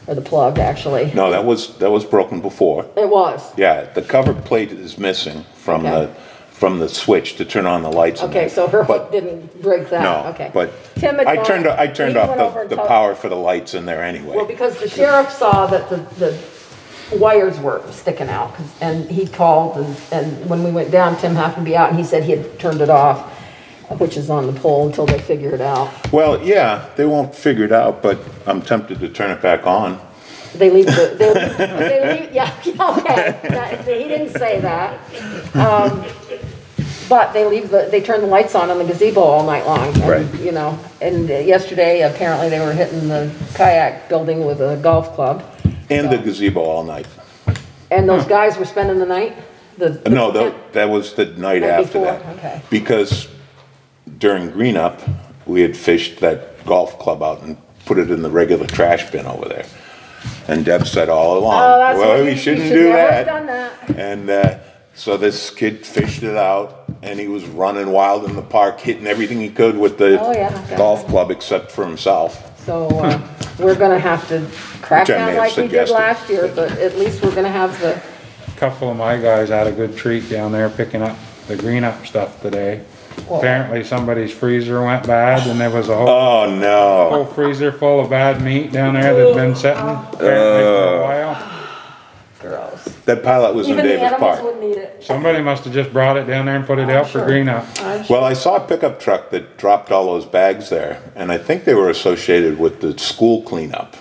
or the plug actually. No, that was broken before. It was. Yeah, the cover plate is missing from Okay. the switch to turn on the lights in Okay, there. so her But- hook didn't break that, No, okay. but Tim had I gone- turned he went over off and the talked- power for the lights in there anyway. Well, because the sheriff saw that the wires were sticking out, and he called, and when we went down, Tim happened to be out, and he said he had turned it off, which is on the pole until they figure it out. Well, yeah, they won't figure it out, but I'm tempted to turn it back on. They leave they leave, yeah, okay, he didn't say that. But they turn the lights on in the gazebo all night long. And, Right. you know, and yesterday, apparently they were hitting the kayak building with a golf club. And the gazebo all night. And those guys were spending the night? No, that was the night Night after before, that. okay. Because during green up, we had fished that golf club out and put it in the regular trash bin over there. And Deb said all along, Oh, that's well, what we you shouldn't should do never that. have done that. And so this kid fished it out, and he was running wild in the park, hitting everything he could with the Oh, yeah, okay. golf club except for himself. So, we're gonna have to crack Which I may down have like we did suggested. last year, but at least we're gonna have the, Couple of my guys had a good treat down there picking up the green up stuff today. Well- Apparently somebody's freezer went bad and there was a whole Oh, no. freezer full of bad meat down there that'd been sitting apparently for a while. girls. That pilot was in Even the Davis animals Park. wouldn't eat it. Somebody must have just brought it down there and put it out for sure. green up. I'm sure. Well, I saw a pickup truck that dropped all those bags there, and I think they were associated with the school cleanup.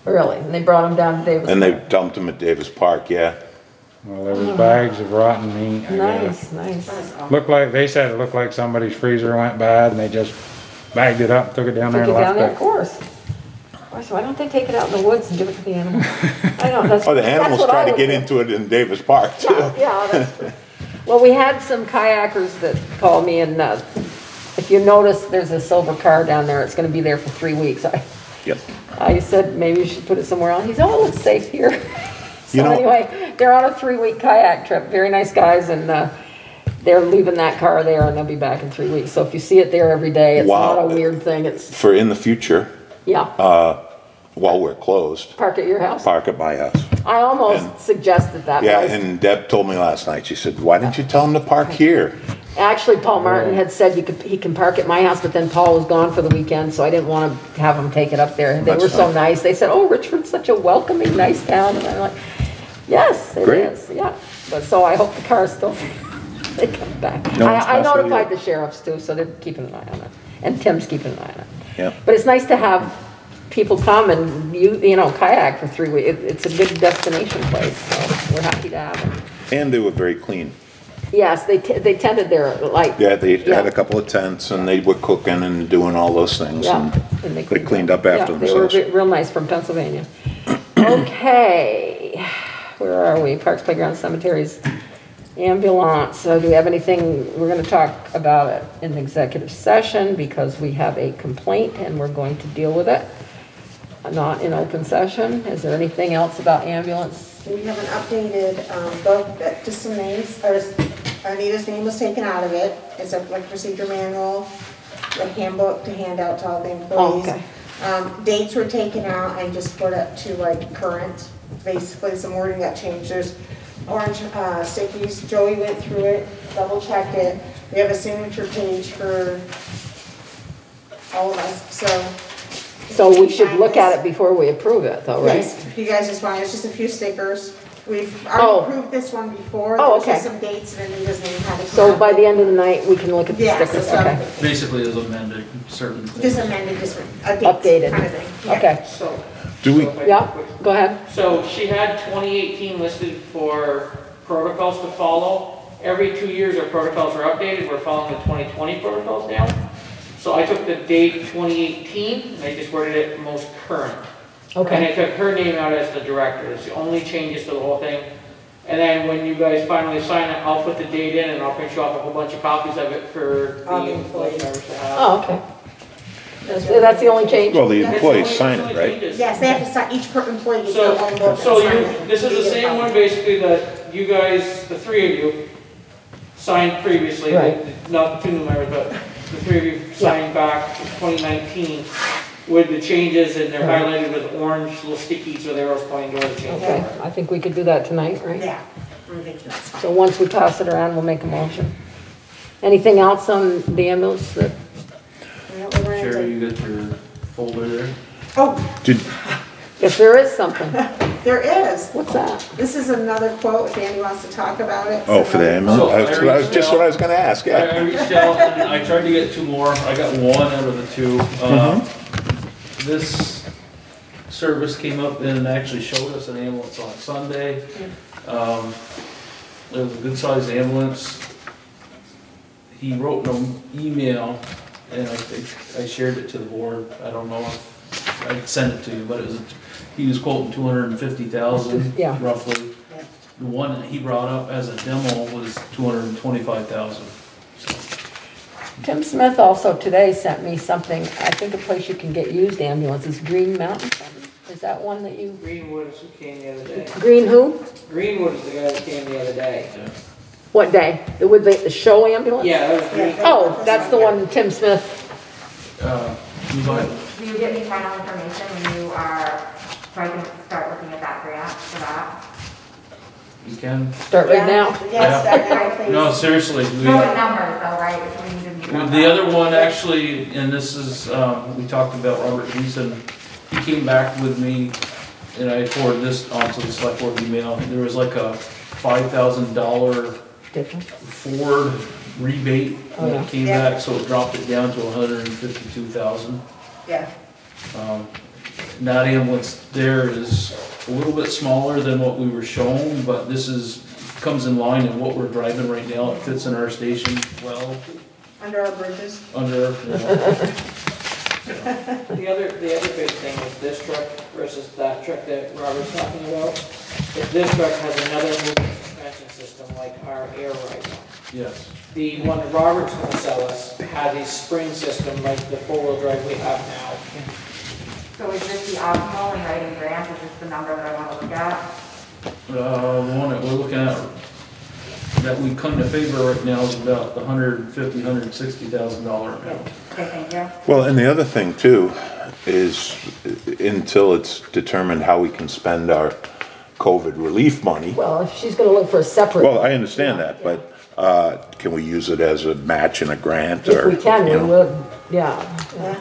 Really, and they brought them down to Davis. And they dumped them at Davis Park, yeah. Well, there was bags of rotten meat, I guess. Nice. They said it looked like somebody's freezer went bad and they just bagged it up, took it down there Took and it down there, of left course. So why don't they take it out in the woods and give it to the animals? I know, that's. Oh, the that's animals what I tried to would get do. into it in Davis Park, too. Yeah, that's true. Well, we had some kayakers that called me and, if you notice, there's a silver car down there. It's gonna be there for 3 weeks. Yep. I said, maybe you should put it somewhere else. He said, oh, it's safe here. You So know- anyway, they're on a 3-week kayak trip. Very nice guys, and they're leaving that car there, and they'll be back in 3 weeks. So if you see it there every day, it's Wow. not a weird thing. It's, For in the future, yeah, while we're closed, park at your house. park at my house. I almost suggested that. but Yeah, I- and Deb told me last night, she said, why didn't you tell him to park here? Actually, Paul Martin had said he can park at my house, but then Paul was gone for the weekend, so I didn't want to have him take it up there. They That's were so fine. nice. They said, oh, Richford's such a welcoming, nice town. And I'm like, yes, it Great. is, yeah. But so I hope the car's still, they come back. No one's I messing with notified you. the sheriffs too, so they're keeping an eye on it. And Tim's keeping an eye on it. Yeah. But it's nice to have people come and you know, kayak for 3 weeks. It's a good destination place, so we're happy to have them. And they were very clean. Yes, they tended their, like. Yeah, they had Yeah. a couple of tents, and they were cooking and doing all those things. Yeah. and and They cleaned up after yeah, themselves. They were real nice from Pennsylvania. Okay, where are we? Parks, playgrounds, cemeteries, ambulance. So do we have anything, we're gonna talk about it in executive session because we have a complaint and we're going to deal with it. Not in open session. Is there anything else about ambulance? We have an updated book that just some names, or Anita's name was taken out of it. It's a like procedure manual, the handbook to hand out to all the employees. okay. Dates were taken out and just put up to like current. Basically, some wording got changed. There's orange stickies. Joey went through it, double checked it. We have a signature page for all of us, so. So we should look at it before we approve it though, right? Yes, if you guys just want, it's just a few stickers. We've Oh. already approved this one before. Oh, There's just okay. some dates and Anita's name had it. So by the end of the night, we can look at the Yes, stickers, so- okay? Basically, is amended certain things. Just amended, just a date Updated. kind of thing. Yeah. Okay, So, Do we, so if I- yeah, go ahead. So she had 2018 listed for protocols to follow. Every 2 years our protocols are updated. We're following the 2020 protocols now. So I took the date 2018 and I just worded it most current. And Okay, they took her name out as the director. It's the only changes to the whole thing. And then when you guys finally sign it, I'll put the date in and I'll print you off a whole bunch of copies of it for All the the employee employees. members to have. oh, okay. That's the only change? Well, the That's employees only- sign that's it, only right? changes. Yes, they have to sign, each employee gets their own book and So sign you, it. this is the same one basically that you guys, the three of you, signed previously, Right. not the two new members, but the three of you signed back in 2019 with the changes, and they're Right. highlighted with orange little stickies with arrows pointing to the change. Okay, I think we could do that tonight, right? Yeah, I think that's fine. So once we pass it around, we'll make a motion. Anything else on the ambulance that, Well, we're gonna Sherry, do- you got your folder there? Oh, Did, if there is something, there is. what's that? This is another quote, if Andy wants to talk about it. oh, for the ambulance? So, That's just what I was gonna ask, I yeah. reached out and I tried to get two more. I got one out of the two. This service came up and actually showed us an ambulance on Sunday. It was a good sized ambulance. He wrote an email and I think I shared it to the board. I don't know if I sent it to you, but it was, he was quoting 250,000 Yeah. roughly. Yeah. The one that he brought up as a demo was 225,000. Tim Smith also today sent me something, I think a place you can get used ambulances, Green Mountain something. Is that one that you, Greenwood is who came the other day. Green who? Greenwood is the guy that came the other day. What day? With the show ambulance? Yeah, that was Green. Oh, that's the one Tim Smith, He's like, Will you give me final information when you are, so I can start looking at that grant for that? you can, start right now. Yes, start now, please. no, seriously. we- No, the numbers though, right? We need to be- The other one actually, and this is, we talked about Robert Gleason, he came back with me, and I forwarded this onto the select board email, there was like a $5,000 Different. Ford rebate Oh, when yeah. it came Yeah. back, so it dropped it down to 152,000. Yeah, And that ambulance there is a little bit smaller than what we were shown, but this is, comes in line in what we're driving right now, it fits in our station well, under our bridges. under, The other big thing with this truck versus that truck that Robert's talking about, is this truck has another moving suspension system like our air ride one. yes. The one that Robert's gonna sell us had a spring system like the four-wheel drive we have now. So is this the optimal in writing grants? Is this the number that I want to look at? The one that we're looking at, that we come to favor right now is about the $160,000 amount. Okay, thank you. Well, and the other thing too is until it's determined how we can spend our COVID relief money. Well, if she's gonna look for a separate. Well, I understand that, but, can we use it as a match in a grant If or? we can, you we know? would, yeah. Yeah.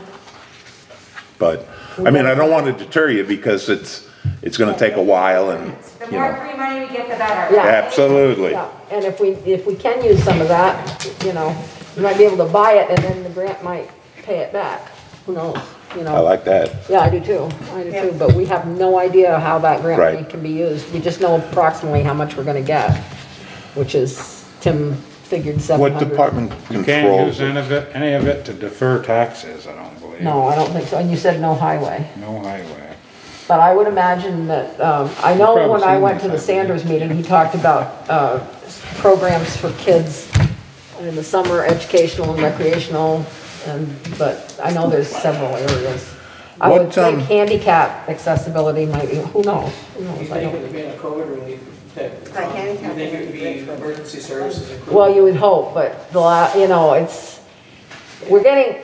But, I mean, I don't want to deter you because it's gonna take a while and, The you more know. free money we get, the better. Yeah. Absolutely. Yeah, and if we can use some of that, you know, you might be able to buy it and then the grant might pay it back. Who knows, you know? I like that. Yeah, I do too, Yeah. but we have no idea how that grant Right. money can be used. We just know approximately how much we're gonna get, which is, Tim figured 700. What department You can't controls use it? any of it to defer taxes, I don't believe. No, I don't think so, and you said no highway. No highway. But I would imagine that, I know probably when I seen went to this, the I believe. Sanders meeting, he talked about programs for kids in the summer, educational and recreational, but I know there's several areas. I would What, think handicap accessibility might be, who knows? Who You knows? I think it don't. would be in a COVID relief type? Like handicap You think it would would be be great for- emergency services equivalent? Well, you would hope, but you know, we're getting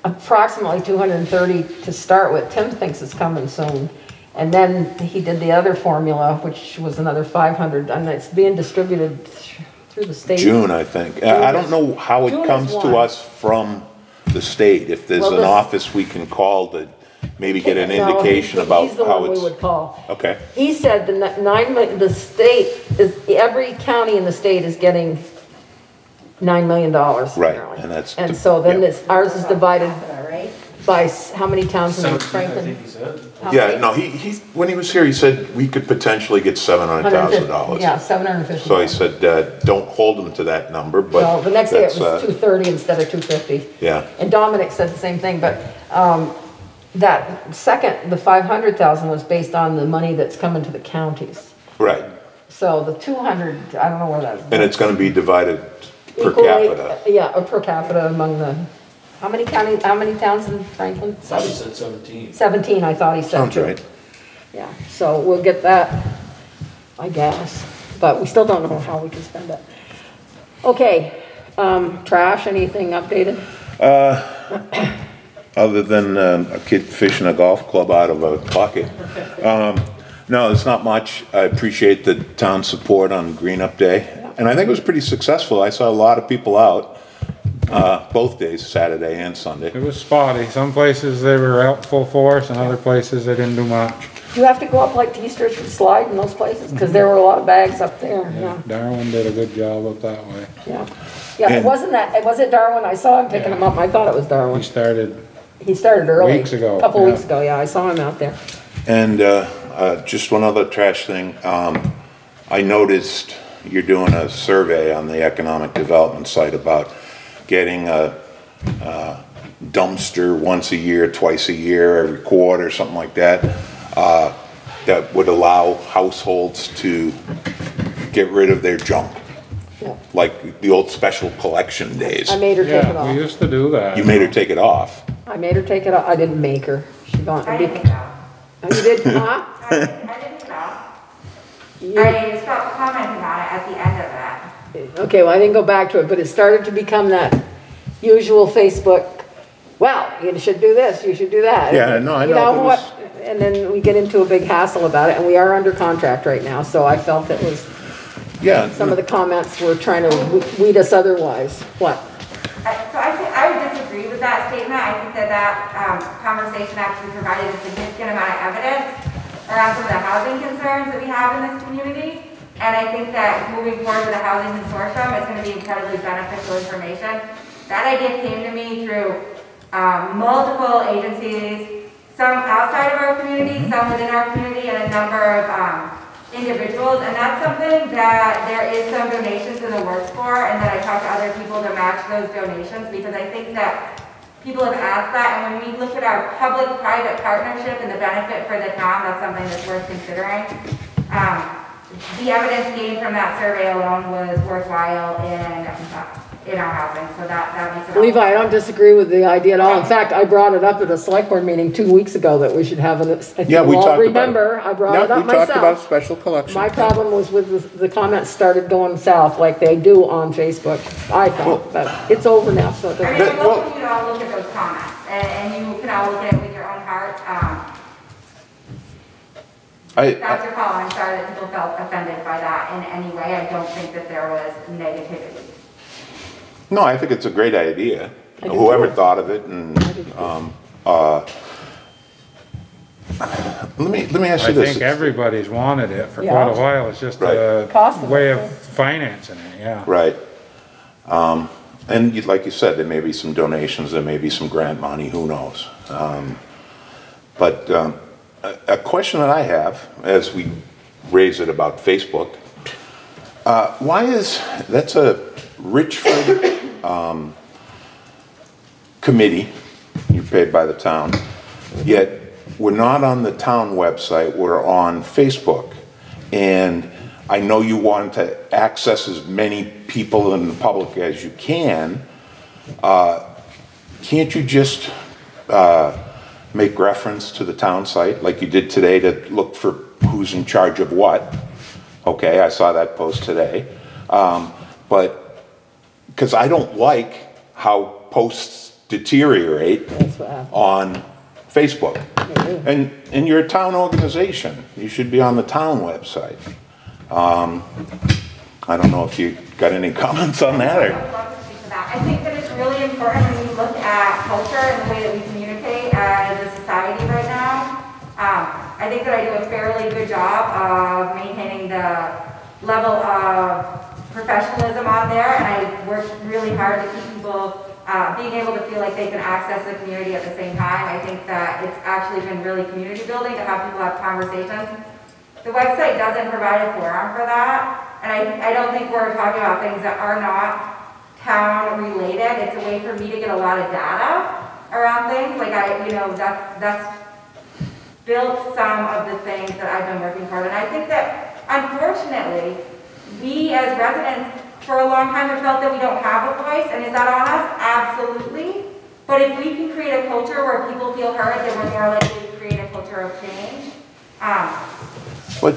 approximately 230 to start with. Tim thinks it's coming soon. And then he did the other formula, which was another 500, and it's being distributed through the state. June, I think. I don't know how June it is comes to one. us from the state. If there's Well, an this- office we can call to maybe get an No, indication about he's the how one we it's. would call. Okay, He said the state is, every county in the state is getting $9 million. right, apparently. and that's. And so then yeah. ours is divided All right. by how many towns in 17, I Franklin? think he said. How Yeah, many? no, he, when he was here, he said we could potentially get $700,000. Yeah, 750. So I said, don't hold him to that number, but. Well, the next day it that's, was 230 instead of 250. Yeah, And Dominic said the same thing, but that second, the 500,000 was based on the money that's coming to the counties. Right, So the 200, I don't know where that is. and it's gonna be divided per Equally, capita. Yeah, or per capita among the, how many towns in Franklin? I just said 17. 17, I thought he said. Sounds too. right. Yeah, so we'll get that, I guess, but we still don't know how we can spend it. Okay, trash, anything updated? Other than a kid fishing a golf club out of a bucket. No, it's not much. I appreciate the town support on Green Up Day, and I think it was pretty successful. I saw a lot of people out, both days, Saturday and Sunday. It was spotty. Some places they were out full force, and other places they didn't do much. Do you have to go up like to Easter Slide in those places? Because there were a lot of bags up there, yeah. Darwin did a good job up that way. Yeah, yeah, it wasn't that, was it Darwin? I saw him picking them up, I thought it was Darwin. He started He started early. Weeks ago, A couple yeah. weeks ago, yeah, I saw him out there. And just one other trash thing. I noticed you're doing a survey on the economic development site about getting a dumpster once a year, twice a year, every quarter, something like that, that would allow households to get rid of their junk, Yeah. like the old special collection days. I made her take it Yeah, we off. used to do that. You made her take it off. I made her take it off. I didn't make her. She got, I didn't know. oh, you did, huh? I didn't know. You- I stopped commenting on it at the end of that. Okay, well, I didn't go back to it, but it started to become that usual Facebook, well, you should do this, you should do that. Yeah, no, I You know, know it what? was- And then we get into a big hassle about it, and we are under contract right now, so I felt it was, Yeah. some of the comments were trying to weed us otherwise. What? So I think I would disagree with that statement. I think that conversation actually provided a significant amount of evidence around some of the housing concerns that we have in this community. And I think that moving forward with a housing consortium is going to be incredibly beneficial information. That idea came to me through multiple agencies, some outside of our community, some within our community, and a number of individuals, and that's something that there is some donations in the works for, and that I talk to other people to match those donations, because I think that people have asked that, and when we look at our public-private partnership and the benefit for the town, that's something that's worth considering. The evidence gained from that survey alone was worthwhile in our housing, so that makes it. Levi, I don't disagree with the idea at all. In fact, I brought it up at a select board meeting 2 weeks ago that we should have an, I think Yeah, we you all talked about it. remember, I brought it up We talked about myself. special collection. My problem was with the comments started going south like they do on Facebook, I thought, but it's over now, so it I doesn't. mean, I'd love for you to all look at those comments, and you can all look at it with your own heart. That's your call. I'm sorry that people felt offended by that in any way. I don't think that there was negativity. No, I think it's a great idea. I do Whoever too. thought of it, and let me ask I you this. think everybody's wanted it for Yeah. quite a while. It's just a Cost of way it, of financing it, yeah. Right. And like you said, there may be some donations, there may be some grant money, who knows? But a question that I have, as we raise it about Facebook, why is, that's a Richford committee, you're paid by the town, yet we're not on the town website, we're on Facebook. And I know you want to access as many people in the public as you can. Can't you just make reference to the town site like you did today to look for who's in charge of what? Okay, I saw that post today. But because I don't like how posts deteriorate That's what happened. on Facebook. And you're a town organization. You should be on the town website. I don't know if you got any comments on that, I or? would love to speak to that. I think that it's really important when you look at culture and the way that we communicate as a society right now. I think that I do a fairly good job of maintaining the level of professionalism on there, and I work really hard to keep people being able to feel like they can access the community at the same time. I think that it's actually been really community building to have people have conversations. The website doesn't provide a forum for that, and I don't think we're talking about things that are not town related. It's a way for me to get a lot of data around things. Like that's built some of the things that I've been working hard. And I think that, unfortunately, we as residents for a long time have felt that we don't have a voice. And is that on us? Absolutely. But if we can create a culture where people feel heard, then we're more likely to create a culture of change. But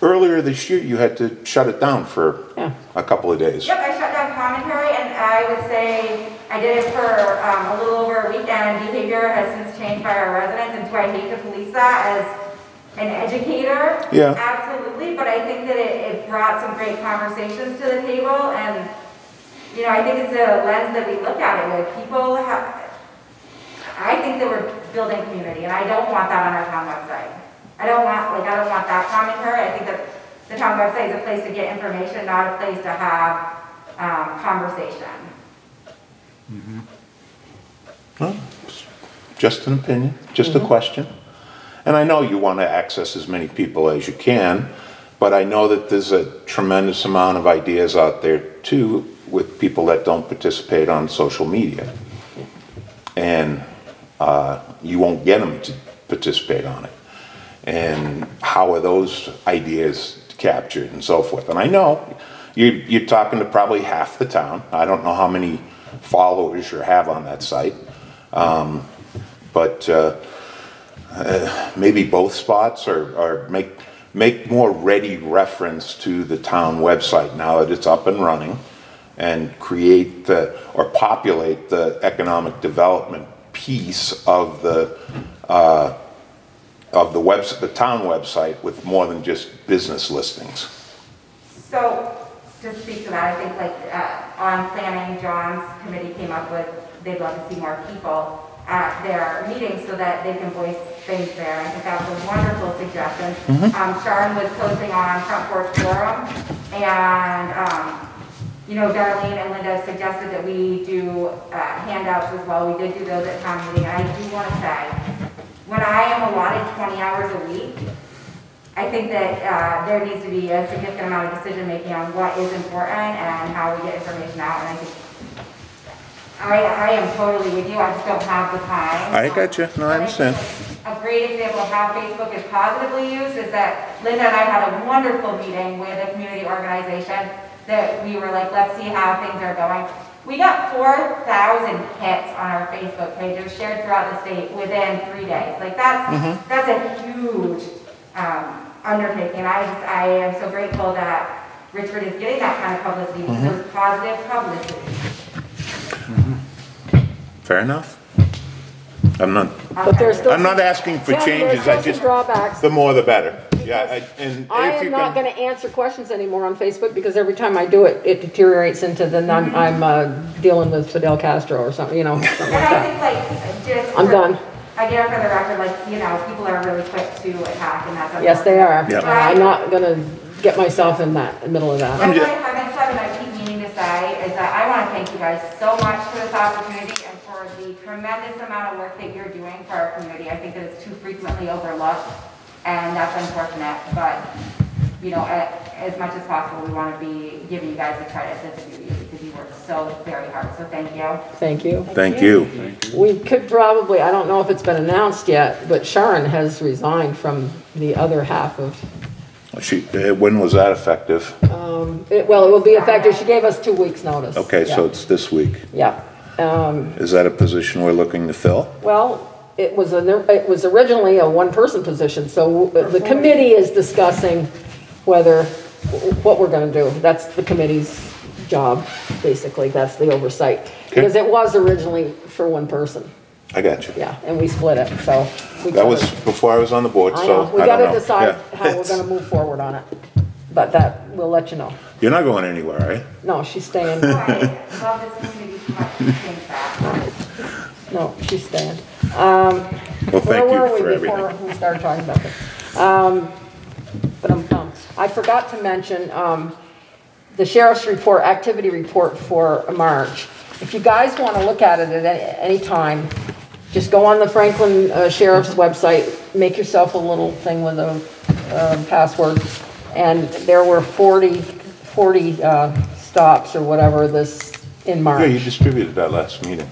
earlier this year, you had to shut it down for a couple of days. Yep, I shut down commentary, and I would say I did it for a little over a week, and behavior has since changed by our residents. And do I hate to police that as an educator? Yeah. Absolutely, but I think that it brought some great conversations to the table, and I think it's a lens that we look at it with. People I think that we're building community, and I don't want that on our town website. I don't want that commentary. I think that the town website is a place to get information, not a place to have conversation. Mm-hmm. Well, just an opinion, just a question. And I know you want to access as many people as you can, but I know that there's a tremendous amount of ideas out there too with people that don't participate on social media. And you won't get them to participate on it. And how are those ideas captured and so forth. And I know you're talking to probably half the town. I don't know how many followers you have on that site. But maybe both spots, or make more ready reference to the town website now that it's up and running, and create or populate the economic development piece of the website, the town website, with more than just business listings. So, to speak to that, I think on planning, John's committee came up with they'd love to see more people at their meetings so that they can voice things there. I think that was a wonderful suggestion. Sharon was posting on Front Porch Forum, and Darlene and Linda suggested that we do handouts as well. We did do those at town meeting, and I do want to say, when I am allotted 20 hours a week, I think that there needs to be a significant amount of decision making on what is important and how we get information out. And I think I am totally with you. I just don't have the time. I got you. No, I understand. A great example of how Facebook is positively used is that Linda and I had a wonderful meeting with a community organization that we were like, let's see how things are going. We got 4,000 hits on our Facebook page. It was shared throughout the state within 3 days. Like that's a huge undertaking. I am so grateful that Richford is getting that kind of publicity because it was positive publicity. Fair enough. I'm not asking for changes. I just drawbacks. The more the better. Yeah, I am not going to answer questions anymore on Facebook because every time I do it, it deteriorates into I'm dealing with Fidel Castro or something, something like that. I think I'm done. Again, for the record, people are really quick to attack, and that's yes, they are. Yep. I'm not going to get myself in the middle of that. What I haven't said, and I keep meaning to say, is that I want to thank you guys so much for this opportunity and for the tremendous amount of work that you're doing for our community. I think that it's too frequently overlooked, and that's unfortunate. But as much as possible, we want to be giving you guys the credit that's due you because you work so very hard. So thank you. Thank you. Thank you. We could probably, I don't know if it's been announced yet, but Sharon has resigned from the other half of. When was that effective? It will be effective. She gave us 2 weeks notice. Okay, so it's this week. Yeah. Is that a position we're looking to fill? Well, it was originally a one-person position, so the committee is discussing what we're going to do. That's the committee's job, basically. That's the oversight. Okay. Because it was originally for one person. I got you. Yeah, and we split it, so. That was before I was on the board, so I don't know. We got to decide how we're going to move forward on it, but we'll let you know. You're not going anywhere, right? No, she's staying. I love this community too much to think that. No, she's staying. Well, thank you for everything. Before we started talking about this? But I forgot to mention the sheriff's report, activity report for March. If you guys want to look at it at any time, just go on the Franklin Sheriff's website, make yourself a little thing with a password, and there were 40 stops or whatever in March. Yeah, you distributed that last meeting.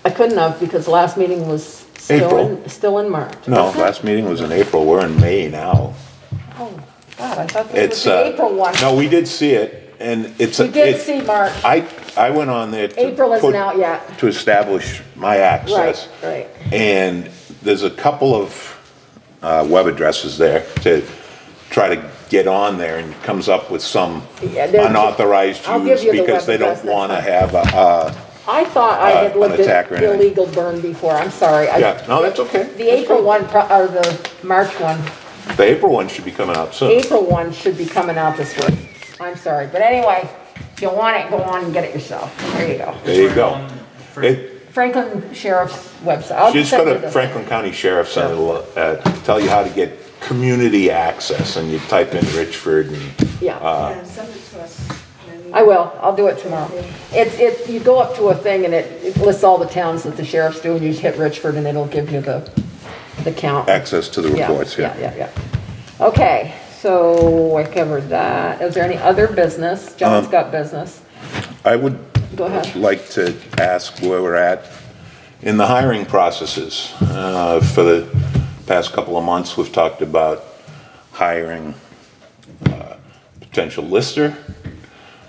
I couldn't have because the last meeting was still in March. No, last meeting was in April, we're in May now. Oh, God, I thought this was the April one. No, we did see it, and it's. We did see March. I went on there to. April isn't out yet. To establish my access. Right. And there's a couple of web addresses there to try to get on there, and it comes up with some unauthorized use because they don't want to have I thought I had looked at or anything. illegal burn before, I'm sorry. Yeah, no, that's okay. The April one, or the March one, The April one should be coming out soon. April one should be coming out this week. I'm sorry, but anyway, if you want it, go on and get it yourself. There you go. There you go. Franklin Sheriff's website. I'll Just send go you to this. Franklin County Sheriff's and it'll tell you how to get community access, and you type in Richford and. Yeah. Send it to us. I will, I'll do it tomorrow. You go up to a thing and it lists all the towns that the sheriffs do, and you just hit Richford and it'll give you the count. Access to the reports, Yeah. Okay, so I covered that. Is there any other business? John's got business. I would Go ahead. like to ask where we're at in the hiring processes. For the past couple of months, we've talked about hiring potential lister.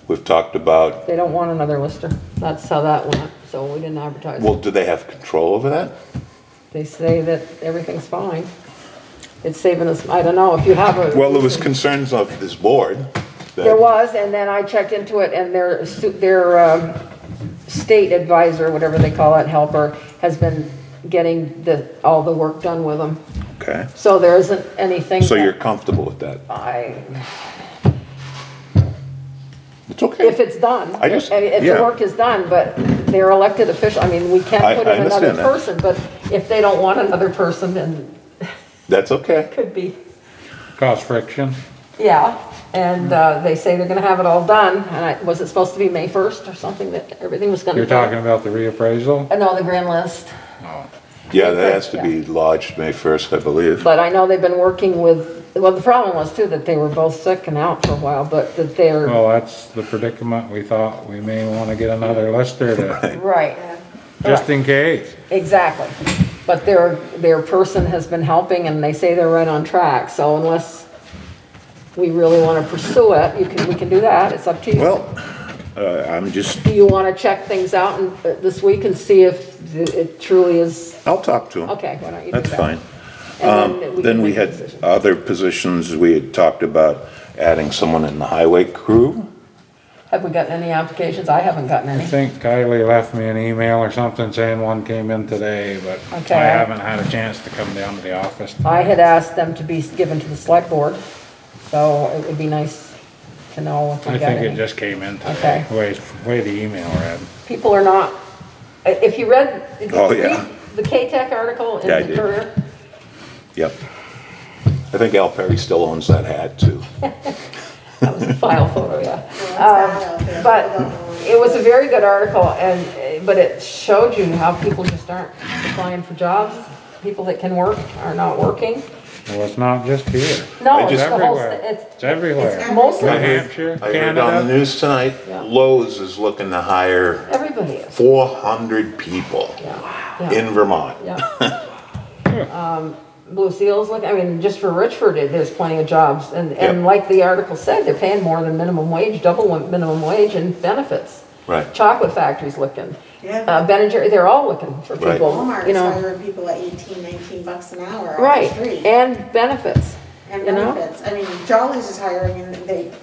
We've talked about, They don't want another lister. That's how that went, so we didn't advertise. well, do they have control over that? They say that everything's fine. It's saving us, I don't know, if you have a. Well, there was concerns of this board. There was, and then I checked into it, and their state advisor, whatever they call it, helper, has been getting all the work done with them. Okay. So there isn't anything. So you're comfortable with that? It's okay. If it's done, if the yeah. work is done, but they're elected official, I mean, we can't put I in another understand that. person, but if they don't want another person, then That's okay. it could be, Cause friction. yeah. And they say they're gonna have it all done, and was it supposed to be May 1st or something, that everything was gonna be You're done? talking about the reappraisal? No, the grand list. Oh. Yeah, that has to be lodged May 1st, I believe. But I know they've been working with, well, the problem was too that they were both sick and out for a while, but that they're, Well, that's the predicament. We thought we may want to get another lister to, right, just in case. exactly. But their person has been helping and they say they're right on track, so unless we really want to pursue it, we can do that, it's up to you. Well, I'm just, Do you want to check things out this week and see if it truly is, I'll talk to him. okay, why don't you do that? That's fine. And Then can we make a had decision. other positions, we had talked about adding someone in the highway crew. Have we gotten any applications? I haven't gotten I any. think Kylie left me an email or something saying one came in today, but Okay. I haven't had a chance to come down to the office. I had asked them to be given to the select board, so it would be nice to know if we I got think any. it just came in today, Okay. way the email read. People are not, if you read. Oh, yeah. The K-Tech article in Yeah, I the did. Courier. Yep. I think Al Perry still owns that hat too. That was a file photo, yeah. bad out there. But People don't know. it was a very good article, but it showed you how people just aren't applying for jobs. People that can work are not working. Well, it's not just here. No, I it's just- the whole, Everywhere. It's everywhere. it's mostly, New Hampshire, I heard on the Canada. news tonight, Yeah. Lowe's is looking to hire everybody is, 400 people yeah. in Vermont. Yeah. Blue Seals, I mean, just for Richford, there's plenty of jobs, and Yep. like the article said, they're paying more than minimum wage, double minimum wage and benefits. Right. Chocolate factory's looking. Yeah. Ben & Jerry, they're all looking for Right. people, Walmart's you know. hiring people at 18, 19 bucks an hour off the Right, street. and benefits. And you know? benefits. I mean, Jolly's is hiring, and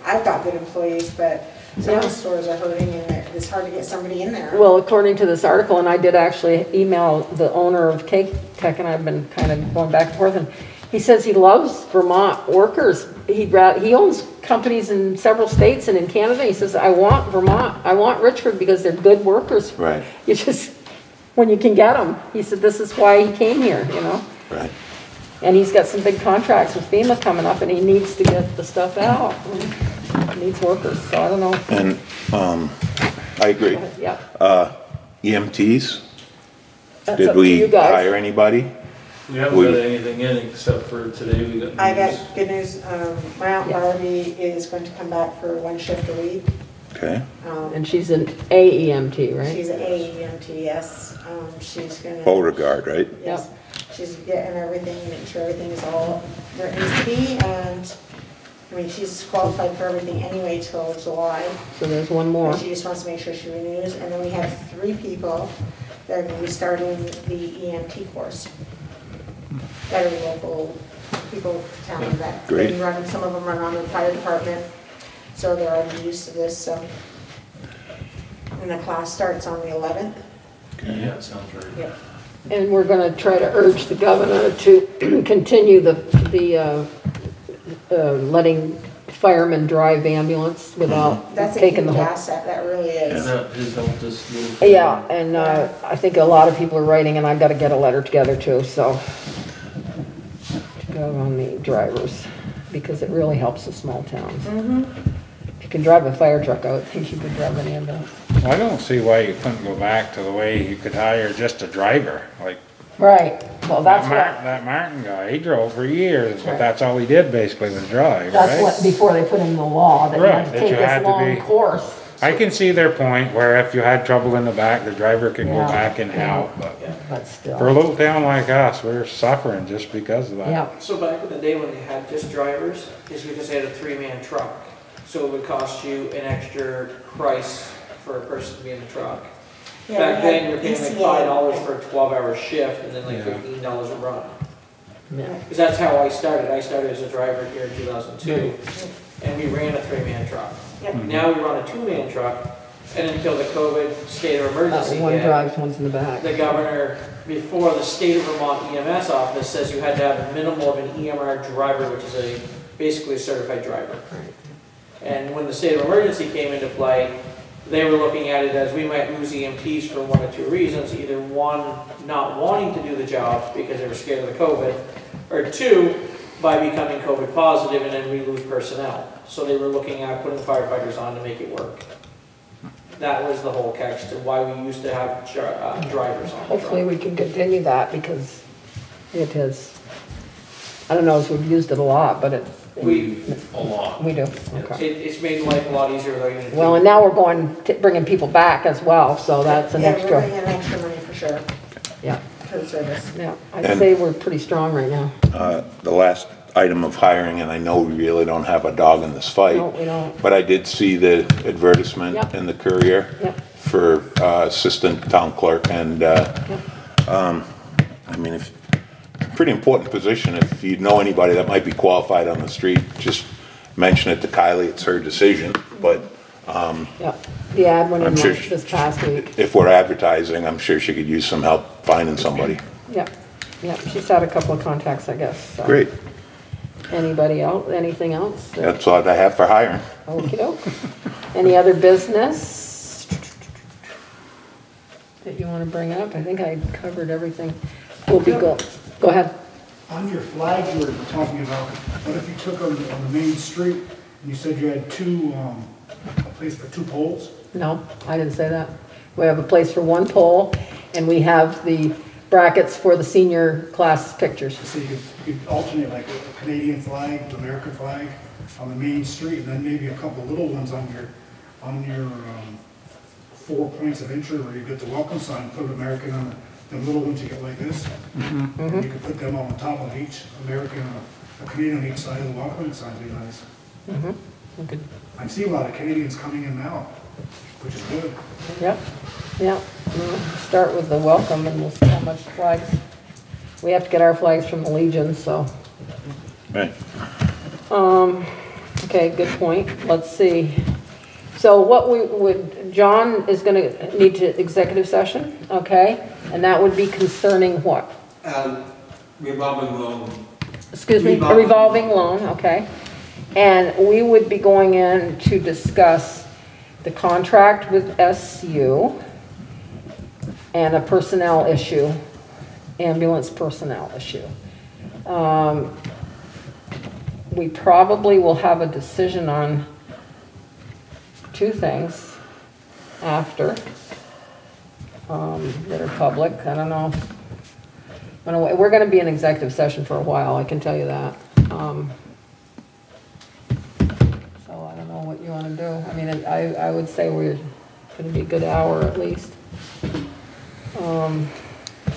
I've got good employees, but some of Yeah. the stores are hurting, and it's hard to get somebody in there. Well, according to this article, and I did actually email the owner of Cake Tech, and I've been kind of going back and forth, and he says he loves Vermont workers. He owns companies in several states and in Canada. He says, I want Vermont, I want Richford because they're good workers. Right. You just, when you can get them, he said, this is why he came here, you know? Right. And he's got some big contracts with FEMA coming up, and he needs to get the stuff out. He needs workers, so I don't know. And, I agree. Yeah. EMTs, That's up did to we you guys. hire anybody? We haven't got anything in except for today we got news. I got good news, my Aunt Yeah. Barbie is going to come back for one shift a week. Okay. And she's an AEMT, right? She's an AEMT, yes. She's gonna. Beauregard, right? Yes. She's getting everything, making sure everything is all where it needs to be, and, I mean, she's qualified for everything anyway till July. So there's one more. And she just wants to make sure she renews, and then we have 3 people that are gonna be starting the EMT course. That are local people, town that, Great. they run, some of them run on the fire department, so they're already used to this, so. And the class starts on the 11th. Yeah, it sounds right. Yep. And we're gonna try to urge the governor to continue the letting firemen drive ambulance without That's a taking huge the whole. asset, that really is. That has helped us. Yeah, and I think a lot of people are writing, and I've gotta get a letter together too, so. To go on the drivers, because it really helps the small towns. If you can drive a fire truck, I would think you could drive an ambulance. Well, I don't see why you couldn't go back to the way you could hire just a driver, like Right, well, that's what, that Martin guy, he drove for years, but Right. that's all he did basically was drive, that's what, right? before they put in the law, that you Right, had to that take you had this to long be- course. I can see their point, where if you had trouble in the back, the driver could go Yeah. back and help, but But still. for a little town like us, we're suffering just because of that. Yeah, So back in the day when they had just drivers, is because they had a 3-man truck. So it would cost you an extra price for a person to be in the truck. Yeah, Back we then, had you're paying like ECA. $5 for a 12-hour shift and then like Yeah. $15 a run. yeah. Because that's how I started. I started as a driver here in 2002, and we ran a 3-man truck. Yep. Now we run a 2-man truck, and until the COVID state of emergency One hit, drives, one's in the back. the governor, before the state of Vermont EMS office says you had to have a minimum of an EMR driver, which is basically a certified driver. And when the state of emergency came into play, they were looking at it as we might lose EMTs for 1 of 2 reasons. Either 1, not wanting to do the job because they were scared of the COVID, or 2, by becoming COVID positive and then we lose personnel. So they were looking at putting firefighters on to make it work. That was the whole catch to why we used to have drivers on the Hopefully truck. we can continue that, because it has, I don't know if we've used it a lot, but it's, A lot. we do, okay. It's made life a lot easier without even. Well, and now we're going, bringing people back as well, so that's an Yeah, we're extra, bringing in extra money for sure, yeah, for the service. yeah. I'd And- say we're pretty strong right now. The last item of hiring, and I know we really don't have a dog in this fight. No, we don't. But I did see the advertisement Yep. in the Courier Yep. for assistant town clerk, and, I mean, pretty important position. If you know anybody that might be qualified on the street, just mention it to Kylie, it's her decision. But Yeah, the ad went in I'm sure this past week. if we're advertising, I'm sure she could use some help finding somebody. Yep, yep, she's had a couple of contacts, I guess, so. Great, Anybody else, anything else? that's all I have for hiring. Okey-doke. Any other business that you want to bring up? I think I covered everything. We'll be go ahead. On your flags you were talking about, what if you took on the main street and you said you had a place for 2 poles? No, I didn't say that. We have a place for 1 pole, and we have the brackets for the senior class pictures. So you could alternate like a Canadian flag, the American flag on the main street, and then maybe a couple of little ones on your 4 points of entry where you get the welcome sign, put American on the little ones you get like this. And you could put them on top of each American, a Canadian on each side of the welcoming sign, would be nice. Okay. I'm seeing a lot of Canadians coming in now, which is good. Yep, yep. We'll start with the welcome, and we'll see how much flags. We have to get our flags from the Legion, so. Right. Okay, good point. Let's see. So what we would, John is gonna need to executive session, okay? And that would be concerning what? Revolving loan. Excuse me, a revolving loan, okay? And we would be going in to discuss the contract with SU and a personnel issue, ambulance personnel issue. We probably will have a decision on 2 things after that are public. I don't know. We're going to be in executive session for a while, I can tell you that. So I don't know what you want to gonna do. I mean, I would say we're gonna be a good hour at least.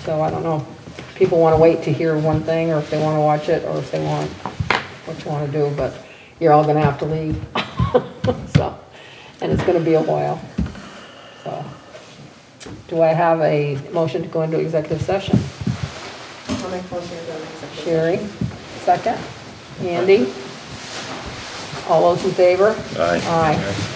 So I don't know, if people wanna wait to hear one thing, or if they wanna watch it, or if they want, what you wanna do, but you're all gonna have to leave. So, and it's gonna be a while, so. Do I have a motion to go into executive session? I'll make a motion to go into executive Sherry, second. Andy? All those in favor? Aye. Aye.